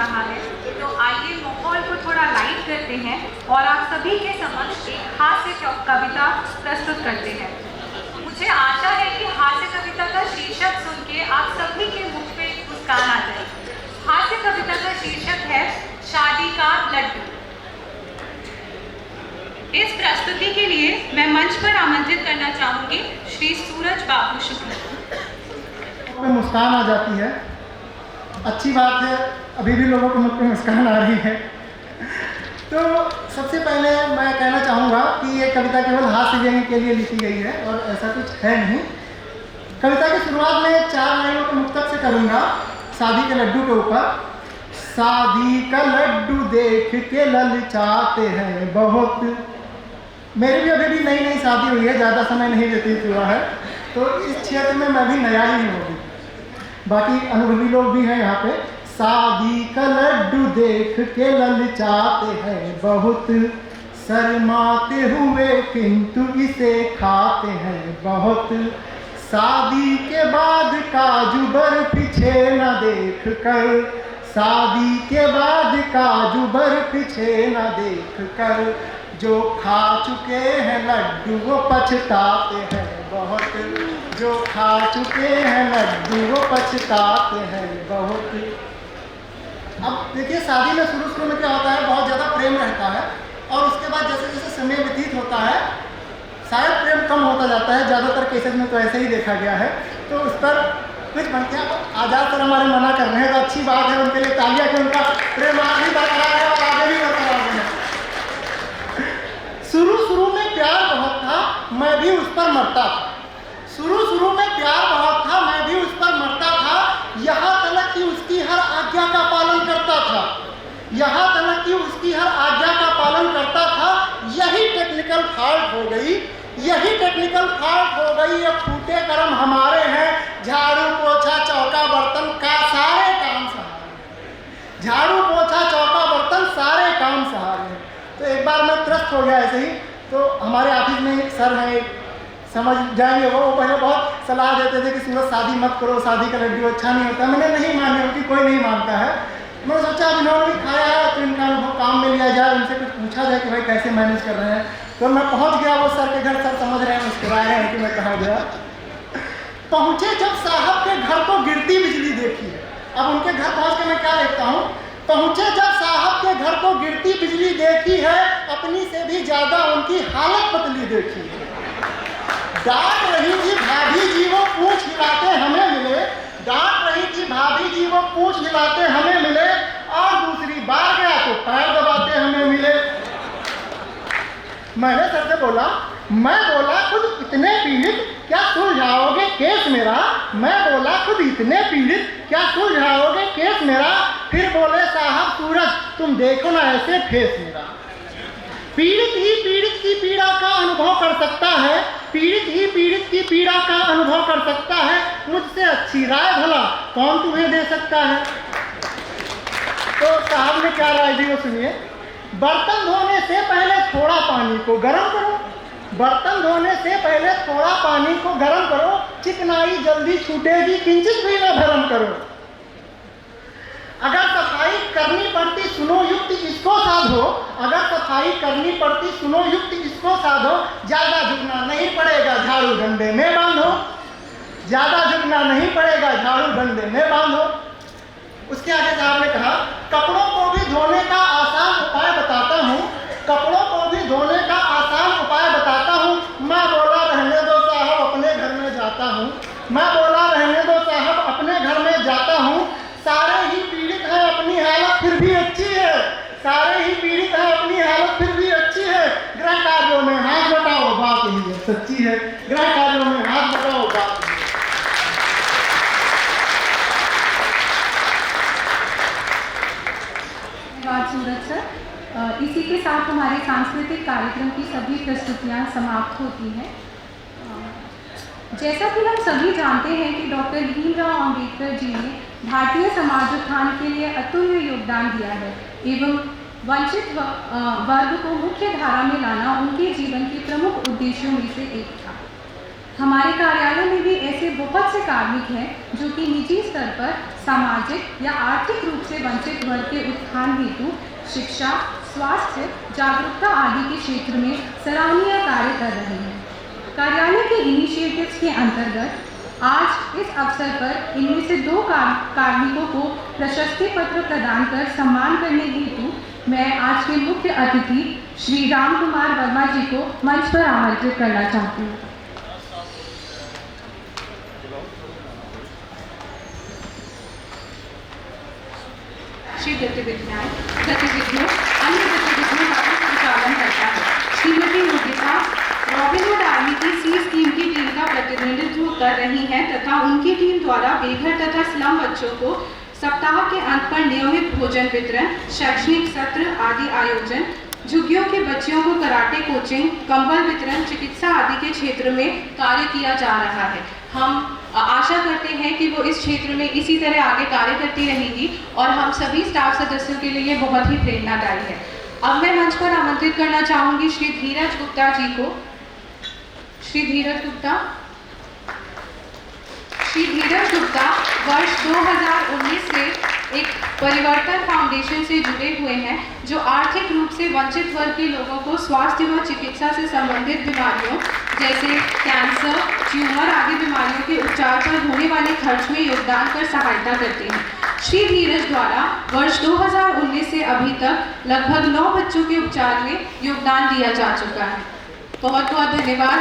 रहा है, तो आइए माहौल को थोड़ा लाइट करते हैं और आप सभी के समक्ष एक हास्य कविता प्रस्तुत करते हैं। मुझे आशा है कि हास्य कविता का शीर्षक सुन के आप सभी के मुख पे एक मुस्कान आ जाए। हास्य कविता का शीर्षक है शादी का लड्डू। इस प्रस्तुति के लिए मैं मंच पर आमंत्रित करना चाहूंगी श्री सूरज बाबू शुक्ल। में मुस्कान आ जाती है, अच्छी बात है, अभी भी लोगों के मुख पे मुस्कान आ रही है। तो सबसे पहले मैं कहना चाहूँगा कि ये कविता केवल हास्य व्यंग्य के लिए लिखी गई है और ऐसा कुछ है नहीं। कविता की शुरुआत में 4 लाइनों के मुक्तक से करूँगा शादी के लड्डू के ऊपर। शादी का लड्डू देख के ललचाते हैं बहुत। मेरी भी अभी भी नई नई शादी हुई है, ज़्यादा समय नहीं व्यतीत हुआ है, तो इस क्षेत्र में मैं भी नया ही हूँ। बाकी अनुभवी लोग भी हैं यहाँ पे। शादी का लड्डू देख के ललचाते हैं बहुत, शर्माते हुए किंतु इसे खाते हैं बहुत। शादी के बाद काजू बर्फी न देख कर, शादी के बाद काजू बर्फी न देख कर, जो खा चुके हैं लड्डू वो पछताते हैं बहुत, जो खा चुके हैं लड्डू वो पछताते हैं बहुत। अब देखिए शादी में शुरू में क्या होता है, बहुत ज़्यादा प्रेम रहता है और उसके बाद जैसे जैसे समय व्यतीत होता है शायद प्रेम कम होता जाता है। ज़्यादातर केसेस में तो ऐसे ही देखा गया है। तो उस पर कुछ बनते हैं। आज़ाद सर हमारे मना कर रहे हैं तो अच्छी बात है, उनके लिए तालियां कि उनका प्रेम आज भी बरकरार है और आगे भी बरकरार है। शुरू में प्यार बहुत था, मैं भी उस पर मरता था। शुरू में प्यार बहुत था, मैं भी उस पर मरता था। यहाँ तक कि उसकी हर आज्ञा का पालन करता था, यहाँ तक कि उसकी हर आज्ञा का पालन करता था। यही टेक्निकल फॉल्ट हो गई, यही टेक्निकल फॉल्ट हो गई। ये फूटे कर्म हमारे हैं, झाड़ू पोछा चौका बर्तन का सारे काम सहारे, झाड़ू पोछा चौका बर्तन सारे काम सहारे। तो एक बार मैं त्रस्त हो गया ऐसे ही। तो हमारे ऑफिस में एक सर हैं, समझ जाएंगे वो पहले बहुत सलाह देते थे कि सूरज शादी मत करो, शादी का लड्डू अच्छा नहीं होता। मैंने नहीं मानी, उनकी कोई नहीं मानता है। मैंने सोचा अब इन्होंने खाया है तो इनका अनुभव काम में लिया जाए, उनसे कुछ पूछा जाए कि भाई कैसे मैनेज कर रहे हैं। तो मैं पहुंच गया वो सर के घर। सर समझ रहे हैं, मुस्कुरा रहे हैं कि मैं कहाँ गया। पहुंचे जब साहब के घर को गिरती बिजली देखी है। अब उनके घर पहुंच के मैं क्या देखता हूँ, पहुंचे जब साहब के घर को गिरती बिजली देखी है, अपनी से भी ज्यादा उनकी हालत पतली देखी है। डांट रही थी भाभी जी वो पूछ हिलाते हमें मिले, डांट रही थी भाभी जी वो पूछ हिलाते हमें मिले, और दूसरी बार गया तो पैर दबाते हमें मिले। मैंने सर से बोला, मैं बोला खुद इतने पीड़ित क्या सुलझाओगे केस मेरा, मैं बोला खुद इतने पीड़ित क्या सुलझाओगे केस मेरा। फिर बोले साहब सूरज तुम देखो ना ऐसे फेस मेरा। पीड़ित ही पीड़ित की पीड़ा का अनुभव कर सकता है, पीड़ित ही पीड़ित की पीड़ा का अनुभव कर सकता है। मुझसे अच्छी राय भला कौन तुम्हें दे सकता है। तो साहब ने क्या राय दी वो सुनिए। बर्तन धोने से पहले थोड़ा पानी को गर्म करो, बर्तन धोने से पहले थोड़ा पानी को गर्म करो, चिकनाई जल्दी छूटेगी किंचित भी न भरम करो। अगर सफाई करनी पड़ती सुनो युक्ति इसको साधो, अगर सफाई करनी पड़ती सुनो युक्ति इसको साधो, ज्यादा झुकना नहीं पड़ेगा झाड़ू डंडे में बांधो, ज्यादा झुकना नहीं पड़ेगा झाड़ू डंडे में बांधो। उसके आगे साहब ने कहा, कपड़ों को भी धोने का आसान उपाय बताता हूँ, कपड़ों को भी धोने का आसान उपाय बताता हूँ। मैं बोला रहने दो साहब अपने घर में जाता हूँ, मैं बोला रहने दो साहब अपने घर में जाता हूँ। सारे ही पीड़ित हैं अपनी हालत फिर भी अच्छी है, सारे ही पीड़ित हैं अपनी हालत फिर भी अच्छी है। गृह कार्यों में हाथ बटाओ बात ही है सच्ची है, गृह कार्यों में हाथ बटाओ बात ही है। धन्यवाद सूरज सर। इसी के साथ हमारे सांस्कृतिक कार्यक्रम की सभी प्रस्तुतियां समाप्त होती हैं। जैसा कि हम सभी जानते हैं कि डॉक्टर भीमराव अंबेडकर जी ने भारतीय समाज उत्थान के लिए अतुल्य योगदान दिया है एवं वंचित वर्ग को मुख्य धारा में लाना उनके जीवन के प्रमुख उद्देश्यों में से एक था। हमारे कार्यालय में भी ऐसे बहुत से कार्मिक हैं जो कि निजी स्तर पर सामाजिक या आर्थिक रूप से वंचित वर्ग के उत्थान हेतु शिक्षा, स्वास्थ्य, जागरूकता आदि के क्षेत्र में सराहनीय कार्य कर रहे हैं। कार्यालय के इनिशिएटिव्स के अंतर्गत आज इस अवसर पर इनमें से 2 कार्मिकों को प्रशस्ति पत्र प्रदान कर सम्मान करने हेतु मैं आज के मुख्य अतिथि श्री राम कुमार वर्मा जी को मंच पर आमंत्रित करना चाहती हूँ। श्री गतिविधियों अन्य गतिविधियों का संचालन करता है। श्रीमती योगिता रॉबिनहुड आर्मी की सी स्कीम की टीम का प्रतिनिधित्व कर रही हैं तथा उनकी टीम द्वारा बेघर तथा स्लम बच्चों को सप्ताह के अंत पर नियमित भोजन वितरण, शैक्षणिक सत्र आदि आयोजन, झुग्गियों के बच्चियों को कराटे कोचिंग, कंबल वितरण, चिकित्सा आदि के क्षेत्र में कार्य किया जा रहा है। हम आशा करते हैं कि वो इस क्षेत्र में इसी तरह आगे कार्य करती रहेगी और हम सभी स्टाफ सदस्यों के लिए बहुत ही प्रेरणादायी है। अब मैं मंच पर आमंत्रित करना चाहूँगी श्री धीरज गुप्ता जी को। श्री धीरज गुप्ता वर्ष 2019 से एक परिवर्तन फाउंडेशन से जुड़े हुए हैं जो आर्थिक रूप से वंचित वर्ग के लोगों को स्वास्थ्य व चिकित्सा से संबंधित बीमारियों जैसे कैंसर, ट्यूमर आदि बीमारियों के उपचार पर होने वाले खर्च में योगदान कर सहायता करते हैं। श्री धीरज द्वारा वर्ष 2019 से अभी तक लगभग 9 बच्चों के उपचार में योगदान दिया जा चुका है। बहुत बहुत धन्यवाद।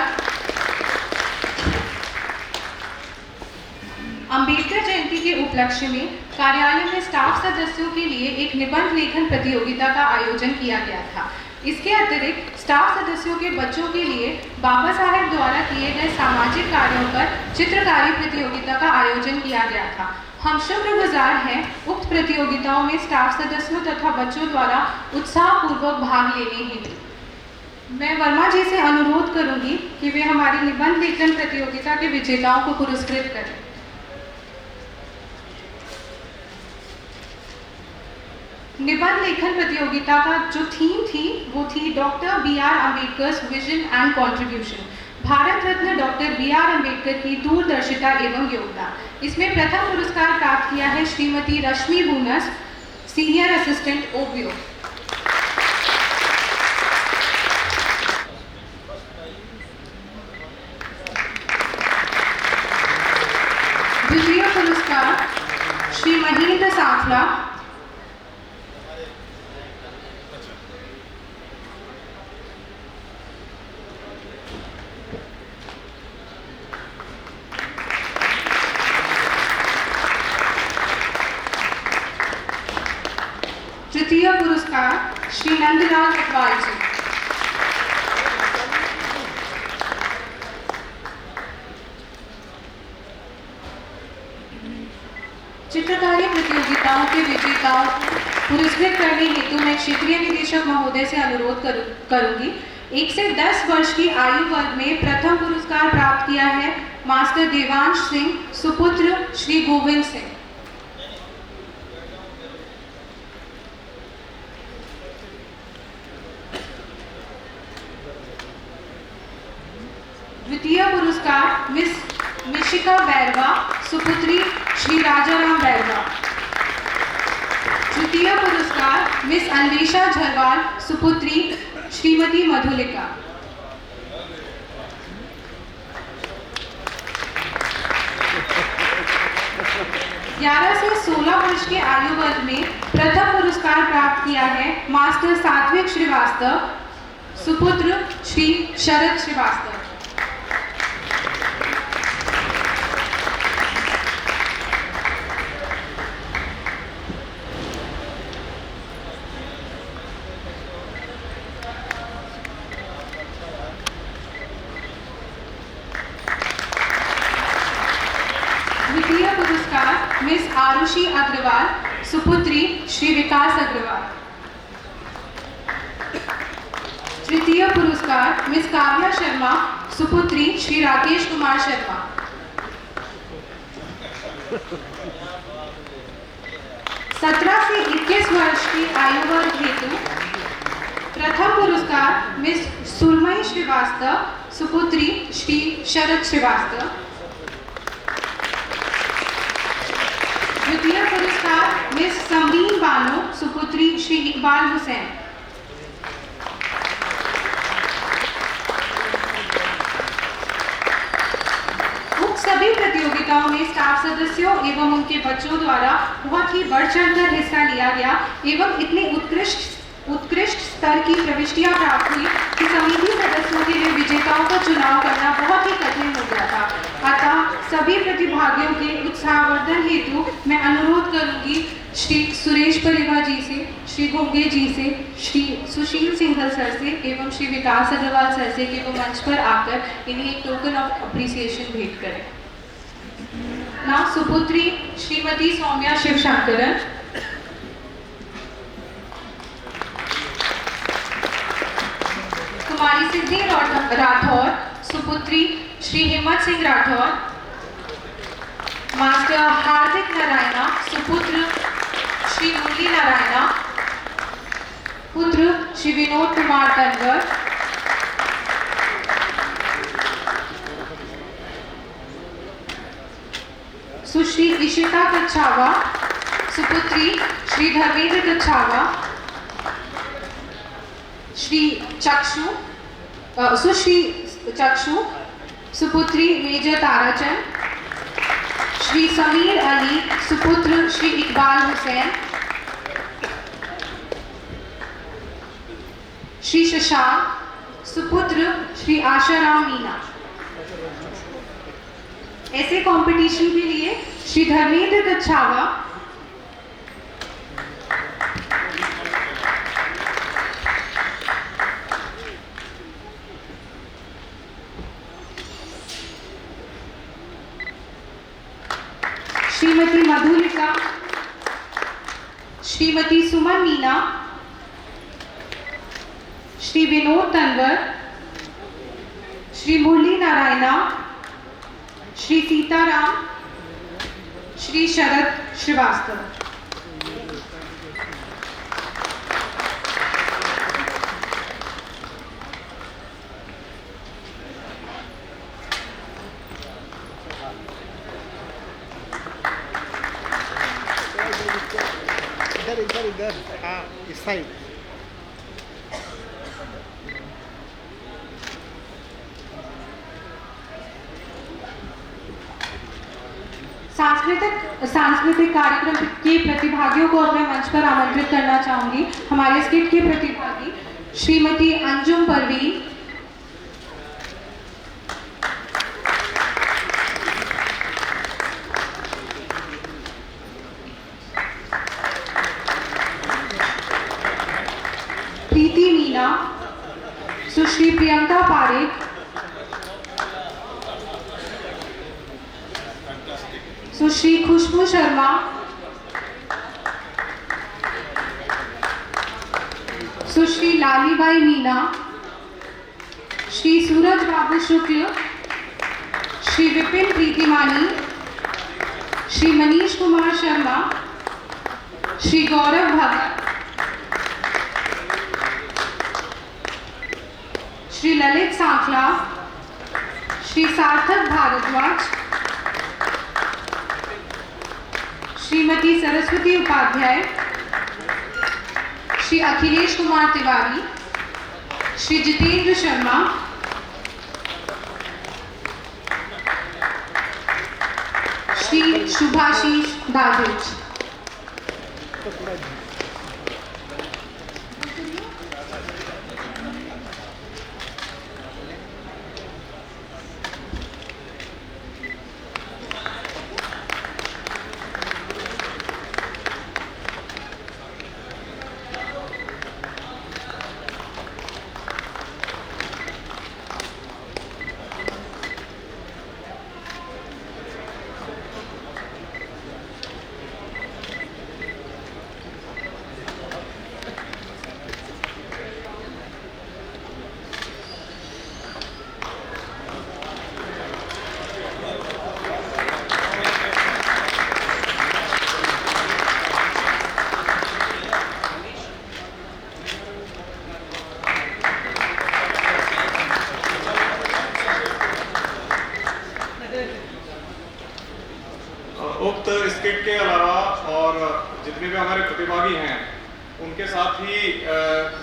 अंबेडकर जयंती के उपलक्ष्य में कार्यालय में स्टाफ सदस्यों के लिए एक निबंध लेखन प्रतियोगिता का आयोजन किया गया था। इसके अतिरिक्त स्टाफ सदस्यों के बच्चों के लिए बाबा साहेब द्वारा किए गए सामाजिक कार्यों पर चित्रकारी प्रतियोगिता का आयोजन किया गया था। हम शुक्रगुजार हैं उक्त प्रतियोगिताओं में स्टाफ सदस्यों तथा बच्चों द्वारा उत्साहपूर्वक भाग लेने हेतु। मैं वर्मा जी से अनुरोध करूंगी कि वे हमारी निबंध लेखन प्रतियोगिता के विजेताओं को पुरस्कृत करें। निबंध लेखन प्रतियोगिता का जो थीम थी वो थी doctor B.R. Ambedkar's vision and contribution, Bharat Ratna doctor B.R. Ambedkar की दूरदर्शिता एवं योगदान। इसमें प्रथम पुरस्कार प्राप्त किया है श्रीमती रश्मि बूनस, सीनियर असिस्टेंट OBO। द्वितीय पुरस्कार श्री महेंद्र सांफला, तृतीय पुरस्कार श्री नंदलाल अटवाल जी। चित्रकारी प्रतियोगिताओं के विजेताओं पुरस्कृत करने हेतु मैं क्षेत्रीय निदेशक महोदय से अनुरोध करूंगी। 1 से 10 वर्ष की आयु वर्ग में प्रथम पुरस्कार प्राप्त किया है मास्टर देवांश सिंह, सुपुत्र श्री गोविंद सिंह। द्वितीय पुरस्कार मिस मिशिका बैरवा, सुपुत्री श्री राजाराम बैरवा। तृतीय पुरस्कार मिस अन्वेषा झरवाल, सुपुत्री श्रीमती मधुलिका। ग्यारह से 16 वर्ष के आयु वर्ग में प्रथम पुरस्कार प्राप्त किया है मास्टर सात्विक श्रीवास्तव, सुपुत्र श्री शरद श्रीवास्तव। द्वितीय पुरस्कार मिस आरुषि अग्रवाल, सुपुत्री श्री विकास अग्रवाल। तृतीय पुरस्कार मिस काव्या शर्मा, सुपुत्री श्री राकेश कुमार शर्मा। सत्रह से 21 वर्ष की आयु वर्ग हेतु प्रथम पुरस्कार मिस सुरमई श्रीवास्तव, सुपुत्री श्री शरद श्रीवास्तव। द्वितीय पुरस्कार मिस समरीन बानो, सुपुत्री श्री इकबाल हुसैन। सभी प्रतियोगिताओं में स्टाफ सदस्यों एवं उनके बच्चों द्वारा बहुत ही बढ़ चढ़कर हिस्सा लिया गया एवं इतनी उत्कृष्ट स्तर की प्रविष्टियां प्राप्त हुई कि समिति सदस्यों के लिए विजेताओं का चुनाव करना बहुत ही कठिन हो गया था। अतः सभी प्रतिभागियों के उत्साहवर्धन हेतु मैं अनुरोध करूंगी श्री सुरेश परिवा जी से, श्री घोंगे जी से, श्री सुशील सिंघल सर से एवं श्री विकास अग्रवाल सर से कि वो मंच पर आकर इन्हें एक टोकन ऑफ अप्रिसिएशन भेंट करें। नाउ सुपुत्री श्रीमती सौम्या शिवशंकरन। कुमारी सिद्धि राठौर, सुपुत्री श्री हिम्मत सिंह राठौर। मास्टर हार्दिक नारायणा, सुपुत्र श्री मुरली नारायणा, पुत्र श्री विनोद कुमार तनवर। सुश्री इशिता कच्छावा, सुपुत्री श्री धर्मेंद्र कच्छावा। सुश्री चक्षु, सुपुत्री मेजर ताराचंद। श्री समीर अली, सुपुत्र श्री इकबाल हुसैन। श्री शशांक, सुपुत्र श्री आशाराम मीना। ऐसे कंपटीशन के लिए श्री धर्मेंद्र कच्छावा, श्रीमती मधुलिका, श्रीमती सुमन मीना, श्री विनोद तनवर, श्री मुरली नारायणा, श्री सीताराम, श्री शरद श्रीवास्तव। इधर हाँ, इस साइड। सांस्कृतिक कार्यक्रम के प्रतिभागियों को अपने मंच पर आमंत्रित करना चाहूंगी। हमारे स्किट के प्रतिभागी श्रीमती अंजुम परवीन, प्रीति मीना, सुश्री प्रियंका पारेख, सुश्री खुशबू शर्मा, सुश्री लालीबाई मीना, श्री सूरज बाबू शुक्ल, श्री विपिन प्रीतिमानी, श्री मनीष कुमार शर्मा, श्री गौरव भगत, श्री ललित सांखला, श्री सार्थक भारद्वाज, श्रीमती सरस्वती उपाध्याय, श्री अखिलेश कुमार तिवारी, श्री जितेंद्र शर्मा, श्री शुभाशीष दादेज। हमारे प्रतिभागी हैं उनके साथ ही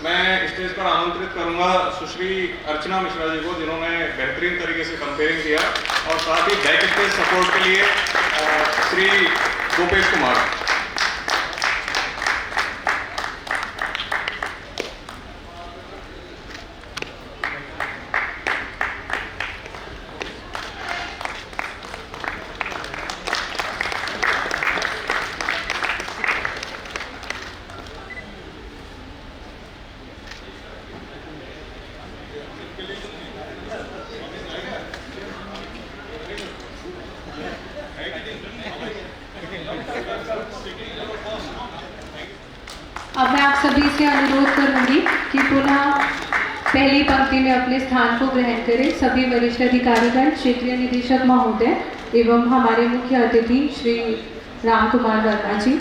मैं स्टेज पर आमंत्रित करूंगा सुश्री अर्चना मिश्रा जी को, जिन्होंने बेहतरीन तरीके से कंपेयरिंग किया, और साथ ही बैक स्टेज सपोर्ट के लिए श्री गोपेश कुमार। अब मैं आप सभी से अनुरोध करूंगी कि पुनः पहली पंक्ति में अपने स्थान को ग्रहण करें। सभी वरिष्ठ अधिकारीगण, क्षेत्रीय निदेशक महोदय एवं हमारे मुख्य अतिथि श्री राम कुमार वर्मा जी।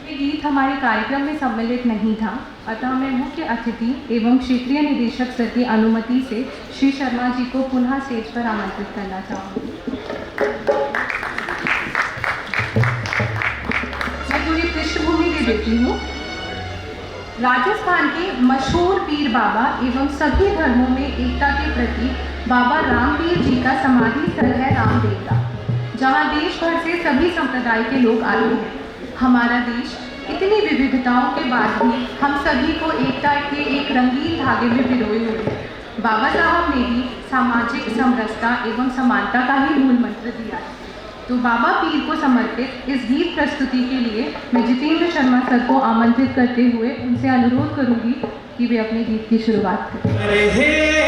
ये गीत हमारे कार्यक्रम में सम्मिलित नहीं था, अतः मैं मुख्य अतिथि एवं क्षेत्रीय निदेशक सर की अनुमति से श्री शर्मा जी को पुनः स्टेज पर आमंत्रित करना चाहूँगी। पृष्ठभूमि दे देती हूँ। राजस्थान के मशहूर पीर बाबा एवं सभी धर्मों में एकता के प्रति बाबा रामवीर जी का समाधि स्थल है रामदेवरा, जहाँ देश भर से सभी संप्रदाय के लोग आते हैं। हमारा देश इतनी विविधताओं के बाद भी हम सभी को एकता के एक रंगीन धागे में पिरोए हुए हैं। बाबा साहब ने भी सामाजिक समरसता एवं समानता का ही मूल मंत्र दिया है। तो बाबा पीर को समर्पित इस गीत प्रस्तुति के लिए मैं जितेंद्र शर्मा सर को आमंत्रित करते हुए उनसे अनुरोध करूंगी कि वे अपने गीत की शुरुआत करें। मारो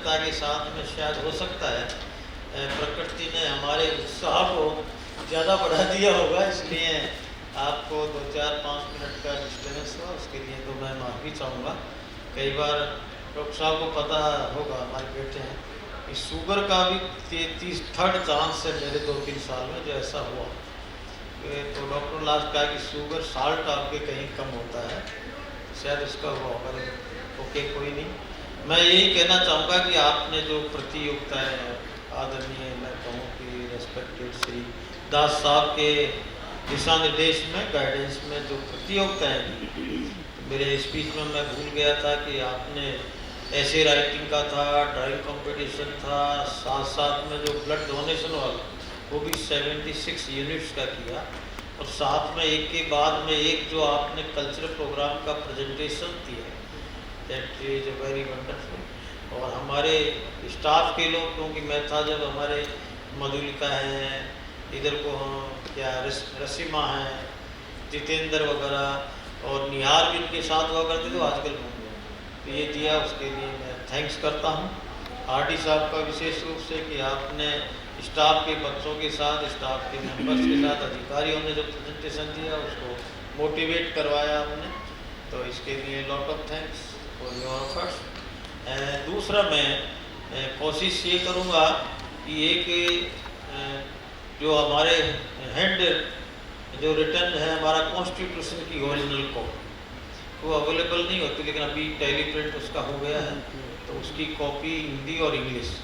सतर्कता के साथ में शायद हो सकता है प्रकृति ने हमारे उत्साह को ज़्यादा बढ़ा दिया होगा, इसलिए आपको 2-4-5 मिनट का डिस्टर्बेंस हुआ, उसके लिए तो मैं माफ़ी चाहूँगा। कई बार डॉक्टर साहब को पता होगा, हमारे बेटे हैं, कि शुगर का भी 33rd चांस है मेरे 2-3 साल में जो ऐसा हुआ। तो डॉक्टर लास्ट कहा कि शुगर साल्ट आपके कहीं कम होता है, शायद उसका हुआ होगा। ओके, कोई नहीं। मैं यही कहना चाहूँगा कि आपने जो प्रतियोगिताएँ आदरणीय, मैं कहूँ कि रेस्पेक्टेड श्री दास साहब के दिशा निर्देश में, गाइडेंस में जो प्रतियोगिताएँ की, मेरे स्पीच में मैं भूल गया था कि आपने ऐसे राइटिंग का था, ड्राइंग कंपटीशन था, साथ साथ में जो ब्लड डोनेशन वाला वो भी 76 यूनिट्स का किया, और साथ में एक के बाद में एक जो आपने कल्चरल प्रोग्राम का प्रेजेंटेशन दिया, दैट इज वेरी वंडरफुल। और हमारे स्टाफ के लोग, क्योंकि मैं था जब, हमारे मधुलिका हैं, इधर को क्या रसीमा हैं, जितेंद्र वगैरह, और निहार भी इनके साथ हुआ करते थे, आजकल घूम गए, तो ये दिया, उसके लिए मैं थैंक्स करता हूँ। आरडी साहब का विशेष रूप से कि आपने स्टाफ के बच्चों के साथ, स्टाफ के मेंबर्स के साथ, अधिकारियों ने जो प्रेजेंटेशन दिया उसको मोटिवेट करवाया आपने, तो इसके लिए lot of thanks for your efforts. दूसरा मैं कोशिश ये करूँगा कि एक जो हमारे हैंड जो रिटर्न है हमारा कॉन्स्टिट्यूशन की ओरिजिनल कॉपी, वो अवेलेबल नहीं होती, लेकिन अभी टेलीप्रिंट उसका हो गया है, तो उसकी कॉपी हिंदी और इंग्लिश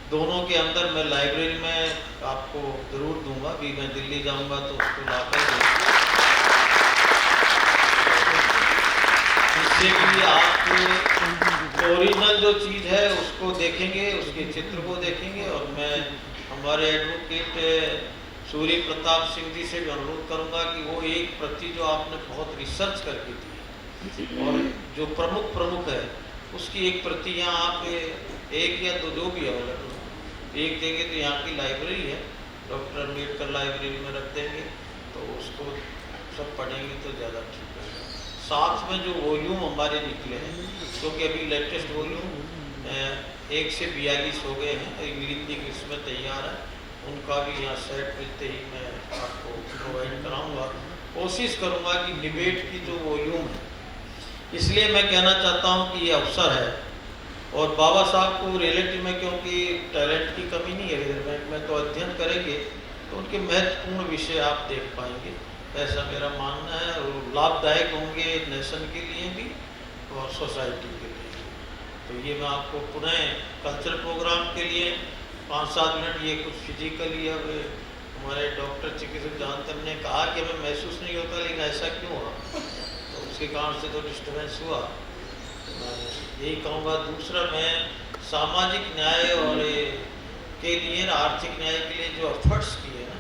दोनों के अंदर मैं लाइब्रेरी में आपको ज़रूर दूंगा। अभी मैं दिल्ली जाऊंगा तो उसको ला कर दूँगा, जिससे कि आप ओरिजिनल जो चीज़ है उसको देखेंगे, उसके चित्र को देखेंगे। और मैं हमारे एडवोकेट सूर्य प्रताप सिंह जी से भी अनुरोध करूंगा कि वो एक प्रति जो आपने बहुत रिसर्च करके दी और जो प्रमुख है उसकी एक प्रति यहाँ आप एक या दो जो भी अवेलेबल एक देंगे, तो यहाँ की लाइब्रेरी है, डॉक्टर अम्बेडकर लाइब्रेरी में रख देंगे, तो उसको सब पढ़ेंगे तो ज़्यादा ठीक है। साथ में जो वॉल्यूम हमारे निकले हैं, क्योंकि अभी लेटेस्ट वॉल्यूम 1 से 42 हो गए हैं, इंग्लिश में तैयार है, उनका भी यहाँ सेट मिलते ही मैं आपको प्रोवाइड कराऊंगा। कोशिश करूंगा कि डिबेट की जो वॉल्यूम है, इसलिए मैं कहना चाहता हूं कि ये अवसर है, और बाबा साहब को रिलेटिव में, क्योंकि टैलेंट की कमी नहीं है रिजर्व में, तो अध्ययन करेंगे तो उनके महत्वपूर्ण विषय आप देख पाएंगे, ऐसा मेरा मानना है, और लाभदायक होंगे नेशन के लिए भी और सोसाइटी के लिए। तो ये मैं आपको पुनः कल्चरल प्रोग्राम के लिए 5-7 मिनट, ये कुछ फिजिकली, अब हमारे डॉक्टर चिकित्सक जानते ने कहा कि हमें महसूस नहीं होता, लेकिन ऐसा क्यों हुआ, तो उसके कारण से तो डिस्टर्बेंस हुआ। तो मैं यही कहूँगा। दूसरा, मैं सामाजिक न्याय और के लिए, आर्थिक न्याय के लिए जो एफर्ट्स किए ना,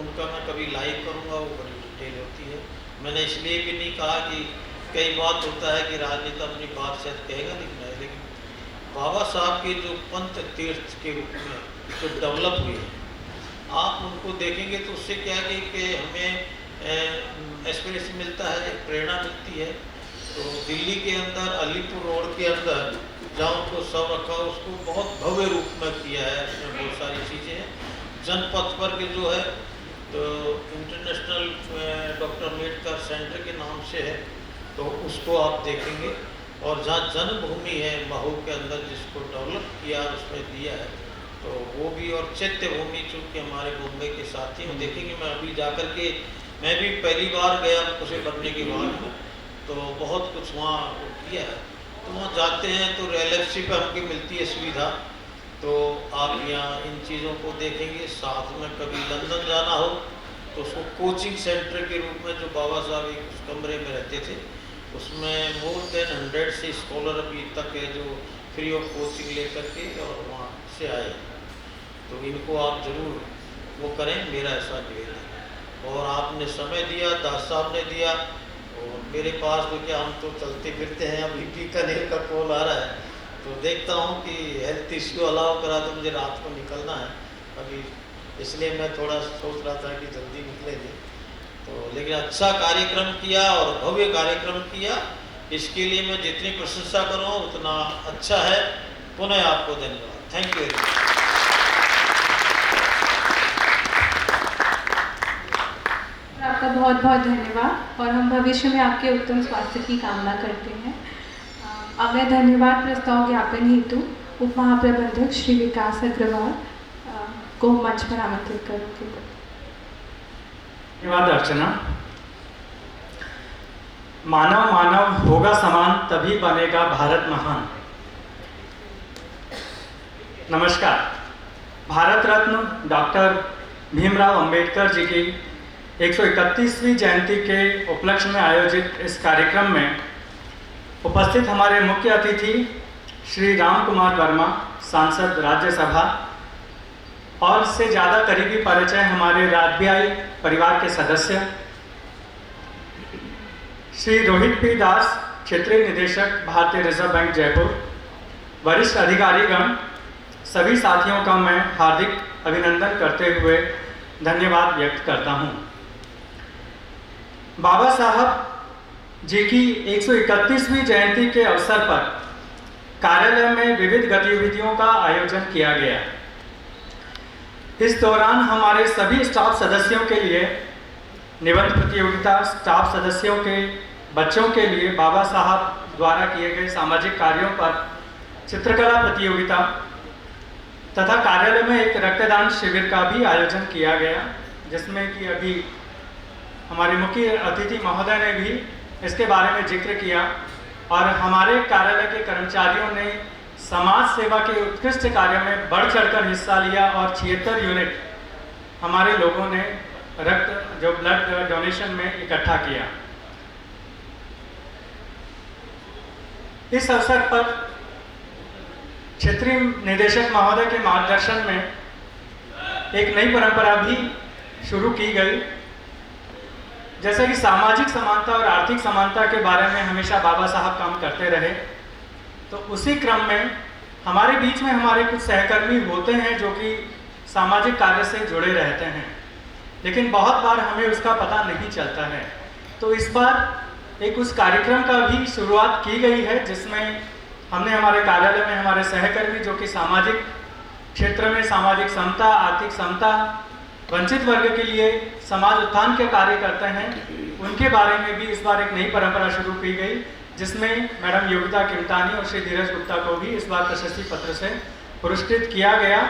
उनका मैं कभी लाइव करूँगा, वो बड़ी डिटेल होती है। मैंने इसलिए भी नहीं कहा कि कई बात होता है कि राजनेता अपनी बात शायद कहेगा लेकिन बाबा साहब के जो पंथ तीर्थ के रूप में जो डेवलप हुए हैं, आप उनको देखेंगे तो उससे क्या है कि हमें एस्पिरेशन मिलता है, प्रेरणा मिलती है। तो दिल्ली के अंदर अलीपुर रोड के अंदर जहाँ उनको सब रखा, उसको बहुत भव्य रूप में किया है, उसमें बहुत सारी चीज़ें हैं। जनपथ पर के जो है तो इंटरनेशनल डॉक्टर अम्बेडकर सेंटर के नाम से है, तो उसको आप देखेंगे। और जहाँ जन्मभूमि है महू के अंदर, जिसको डेवलप किया उसमें दिया है, तो वो भी। और चैत्य भूमि, चूँकि हमारे मुंबई के साथी में देखेंगे, मैं अभी जाकर के, मैं भी पहली बार गया उसे बनने के बाद, तो बहुत कुछ वहाँ किया है। तो वहाँ जाते हैं तो LFC पर हमको मिलती है सुविधा, तो आप यहाँ इन चीज़ों को देखेंगे। साथ में कभी लंदन जाना हो तो उसको कोचिंग सेंटर के रूप में, जो बाबा साहब एक उस कमरे में रहते थे, उसमें मोर देन 100 से स्कॉलर अभी तक है जो फ्री ऑफ कोचिंग लेकर के और वहाँ से आए। तो इनको आप ज़रूर वो करें, मेरा ऐसा निवेदन है। और आपने समय दिया, दास साहब ने दिया, और मेरे पास तो क्या, हम तो चलते फिरते हैं। अभी बीकानेर का कॉल आ रहा है, तो देखता हूँ कि हेल्थ इश्यू अलाउ करा तो मुझे रात को निकलना है अभी, इसलिए मैं थोड़ा सोच रहा था कि जल्दी निकलेंगे। तो लेकिन अच्छा कार्यक्रम किया और भव्य कार्यक्रम किया, इसके लिए मैं जितनी प्रशंसा करूँ उतना अच्छा है। पुनः आपको धन्यवाद। Thank you. आपका बहुत बहुत धन्यवाद और हम भविष्य में आपके उत्तम स्वास्थ्य की कामना करते हैं। अब मैं धन्यवाद प्रस्ताव ज्ञापन हेतु उप महाप्रबंधक श्री विकास अग्रवाल को मंच पर आमंत्रित करूँगी। धन्यवाद अर्चना। मानव मानव होगा समान तभी बनेगा भारत महान। नमस्कार। भारत रत्न डॉक्टर भीमराव अंबेडकर जी की 131वीं जयंती के उपलक्ष्य में आयोजित इस कार्यक्रम में उपस्थित हमारे मुख्य अतिथि श्री राम कुमार वर्मा, सांसद राज्यसभा, और से ज़्यादा करीबी परिचय हमारे राजबियाई परिवार के सदस्य श्री रोहित पी दास, क्षेत्रीय निदेशक भारतीय रिजर्व बैंक जयपुर, वरिष्ठ अधिकारीगण, सभी साथियों का मैं हार्दिक अभिनंदन करते हुए धन्यवाद व्यक्त करता हूं। बाबा साहब जी की 131वीं जयंती के अवसर पर कार्यालय में विविध गतिविधियों का आयोजन किया गया। इस दौरान हमारे सभी स्टाफ सदस्यों के लिए निबंध प्रतियोगिता, स्टाफ सदस्यों के बच्चों के लिए बाबा साहब द्वारा किए गए सामाजिक कार्यों पर चित्रकला प्रतियोगिता तथा कार्यालय में एक रक्तदान शिविर का भी आयोजन किया गया, जिसमें कि अभी हमारे मुख्य अतिथि महोदय ने भी इसके बारे में जिक्र किया और हमारे कार्यालय के कर्मचारियों ने समाज सेवा के उत्कृष्ट कार्य में बढ़ चढ़कर हिस्सा लिया और 76 यूनिट हमारे लोगों ने रक्त जो ब्लड डोनेशन में इकट्ठा किया। इस अवसर पर क्षेत्रीय निदेशक महोदय के मार्गदर्शन में एक नई परंपरा भी शुरू की गई। जैसा कि सामाजिक समानता और आर्थिक समानता के बारे में हमेशा बाबा साहब काम करते रहे, तो उसी क्रम में हमारे बीच में हमारे कुछ सहकर्मी होते हैं जो कि सामाजिक कार्य से जुड़े रहते हैं, लेकिन बहुत बार हमें उसका पता नहीं चलता है। तो इस बार एक उस कार्यक्रम का भी शुरुआत की गई है, जिसमें हमने हमारे कार्यालय में हमारे सहकर्मी जो कि सामाजिक क्षेत्र में सामाजिक समता, आर्थिक समता, वंचित वर्ग के लिए समाज उत्थान के कार्य करते हैं, उनके बारे में भी इस बार एक नई परंपरा शुरू की गई, जिसमें मैडम योगिता किमतानी और श्री धीरज गुप्ता को भी इस बार प्रशस्ति पत्र से पुरस्कृत किया गया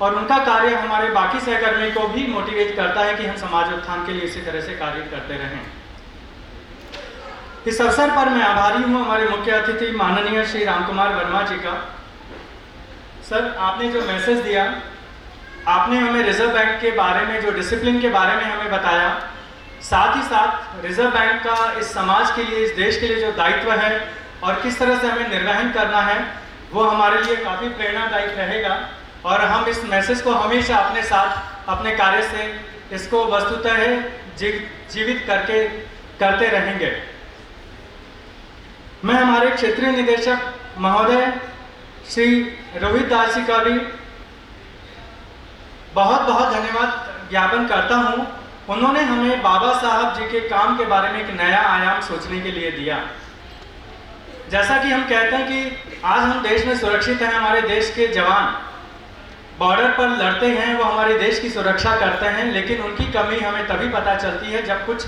और उनका कार्य हमारे बाकी सहकर्मी को भी मोटिवेट करता है कि हम समाज उत्थान के लिए इसी तरह से कार्य करते रहें। इस अवसर पर मैं आभारी हूँ हमारे मुख्य अतिथि माननीय श्री राम कुमार वर्मा जी का। सर, आपने जो मैसेज दिया, आपने हमें रिजर्व बैंक के बारे में, जो डिसिप्लिन के बारे में हमें बताया, साथ ही साथ रिजर्व बैंक का इस समाज के लिए, इस देश के लिए जो दायित्व है और किस तरह से हमें निर्वहन करना है, वो हमारे लिए काफ़ी प्रेरणादायक रहेगा और हम इस मैसेज को हमेशा अपने साथ अपने कार्य से इसको वस्तुतः जीवित करते रहेंगे। मैं हमारे क्षेत्रीय निदेशक महोदय श्री रोहित दास जी का भी बहुत बहुत धन्यवाद ज्ञापन करता हूँ। उन्होंने हमें बाबा साहब जी के काम के बारे में एक नया आयाम सोचने के लिए दिया। जैसा कि हम कहते हैं कि आज हम देश में सुरक्षित हैं, हमारे देश के जवान बॉर्डर पर लड़ते हैं, वो हमारे देश की सुरक्षा करते हैं, लेकिन उनकी कमी हमें तभी पता चलती है जब कुछ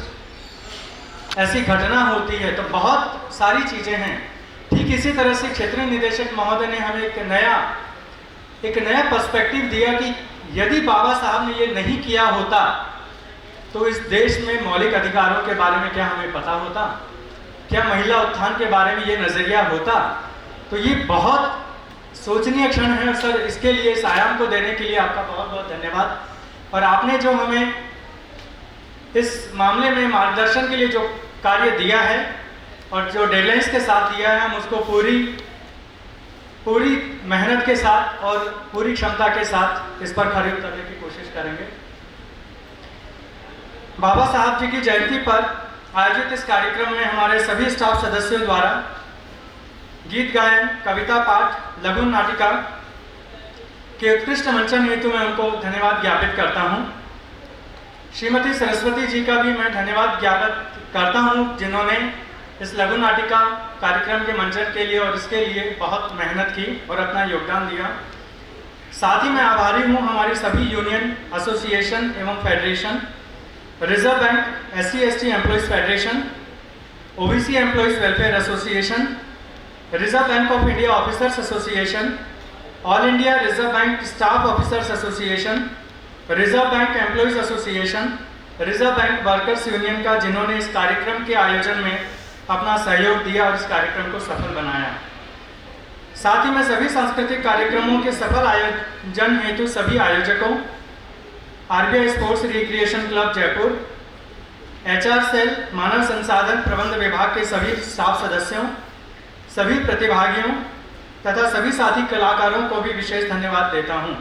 ऐसी घटना होती है। तो बहुत सारी चीज़ें हैं। ठीक इसी तरह से क्षेत्रीय निदेशक महोदय ने हमें एक नया पर्सपेक्टिव दिया कि यदि बाबा साहब ने ये नहीं किया होता तो इस देश में मौलिक अधिकारों के बारे में क्या हमें पता होता, क्या महिला उत्थान के बारे में ये नज़रिया होता। तो ये बहुत सोचनीय क्षण है सर। इसके लिए, इस आयाम को देने के लिए आपका बहुत बहुत धन्यवाद। और आपने जो हमें इस मामले में मार्गदर्शन के लिए जो कार्य दिया है और जो डेडलाइंस के साथ दिया है, हम उसको पूरी मेहनत के साथ और पूरी क्षमता के साथ इस पर खरे उतरने की कोशिश करेंगे। बाबा साहब जी की जयंती पर आयोजित इस कार्यक्रम में हमारे सभी स्टाफ सदस्यों द्वारा गीत गायन, कविता पाठ, लघु नाटिका के उत्कृष्ट मंचन हेतु मैं उनको धन्यवाद ज्ञापित करता हूँ। श्रीमती सरस्वती जी का भी मैं धन्यवाद ज्ञापित करता हूँ, जिन्होंने इस लघु नाटिका कार्यक्रम के मंचन के लिए और इसके लिए बहुत मेहनत की और अपना योगदान दिया। साथ ही मैं आभारी हूँ हमारी सभी यूनियन, एसोसिएशन एवं federation, reserve bank, SC/ST employees federation, OBC employees welfare association, reserve bank of India officers association, all India reserve bank staff officers association, reserve bank employees association, reserve bank workers union का, जिन्होंने इस कार्यक्रम के आयोजन में अपना सहयोग दिया और इस कार्यक्रम को सफल बनाया। साथ ही मैं सभी सांस्कृतिक कार्यक्रमों के सफल आयोजन हेतु सभी आयोजकों, RBI sports recreation club Jaipur, HR cell, मानव संसाधन प्रबंध विभाग के सभी स्टाफ सदस्यों, सभी प्रतिभागियों तथा सभी साथी कलाकारों को भी विशेष धन्यवाद देता हूं।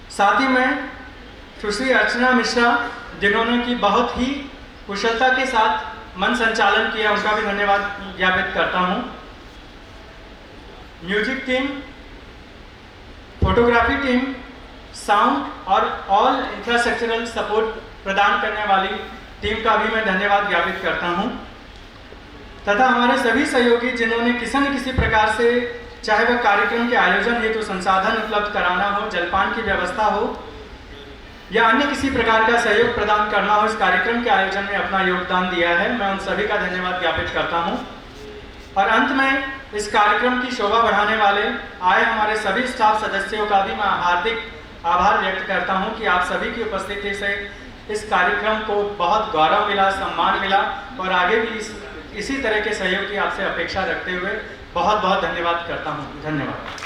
साथ ही मैं सुश्री अर्चना मिश्रा, जिन्होंने की बहुत ही कुशलता के साथ मंच संचालन किया, उनका भी धन्यवाद ज्ञापित करता हूं। Music team, photography team, sound और ऑल इंफ्रास्ट्रक्चरल सपोर्ट प्रदान करने वाली टीम का भी मैं धन्यवाद ज्ञापित करता हूं, तथा हमारे सभी सहयोगी जिन्होंने किसी न किसी प्रकार से, चाहे वह कार्यक्रम के आयोजन हेतु संसाधन उपलब्ध कराना हो, जलपान की व्यवस्था हो या अन्य किसी प्रकार का सहयोग प्रदान करना हो, इस कार्यक्रम के आयोजन में अपना योगदान दिया है, मैं उन सभी का धन्यवाद ज्ञापित करता हूं। और अंत में इस कार्यक्रम की शोभा बढ़ाने वाले आए हमारे सभी स्टाफ सदस्यों का भी मैं हार्दिक आभार व्यक्त करता हूं कि आप सभी की उपस्थिति से इस कार्यक्रम को बहुत गौरव मिला, सम्मान मिला और आगे भी इसी तरह के सहयोग की आपसे अपेक्षा रखते हुए बहुत बहुत धन्यवाद करता हूं। धन्यवाद।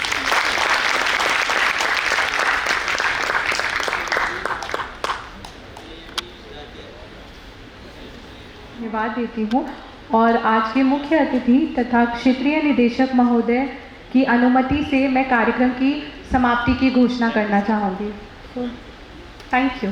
धन्यवाद देती हूँ और आज के मुख्य अतिथि तथा क्षेत्रीय निदेशक महोदय की अनुमति से मैं कार्यक्रम की समाप्ति की घोषणा करना चाहूँगी। Thank you.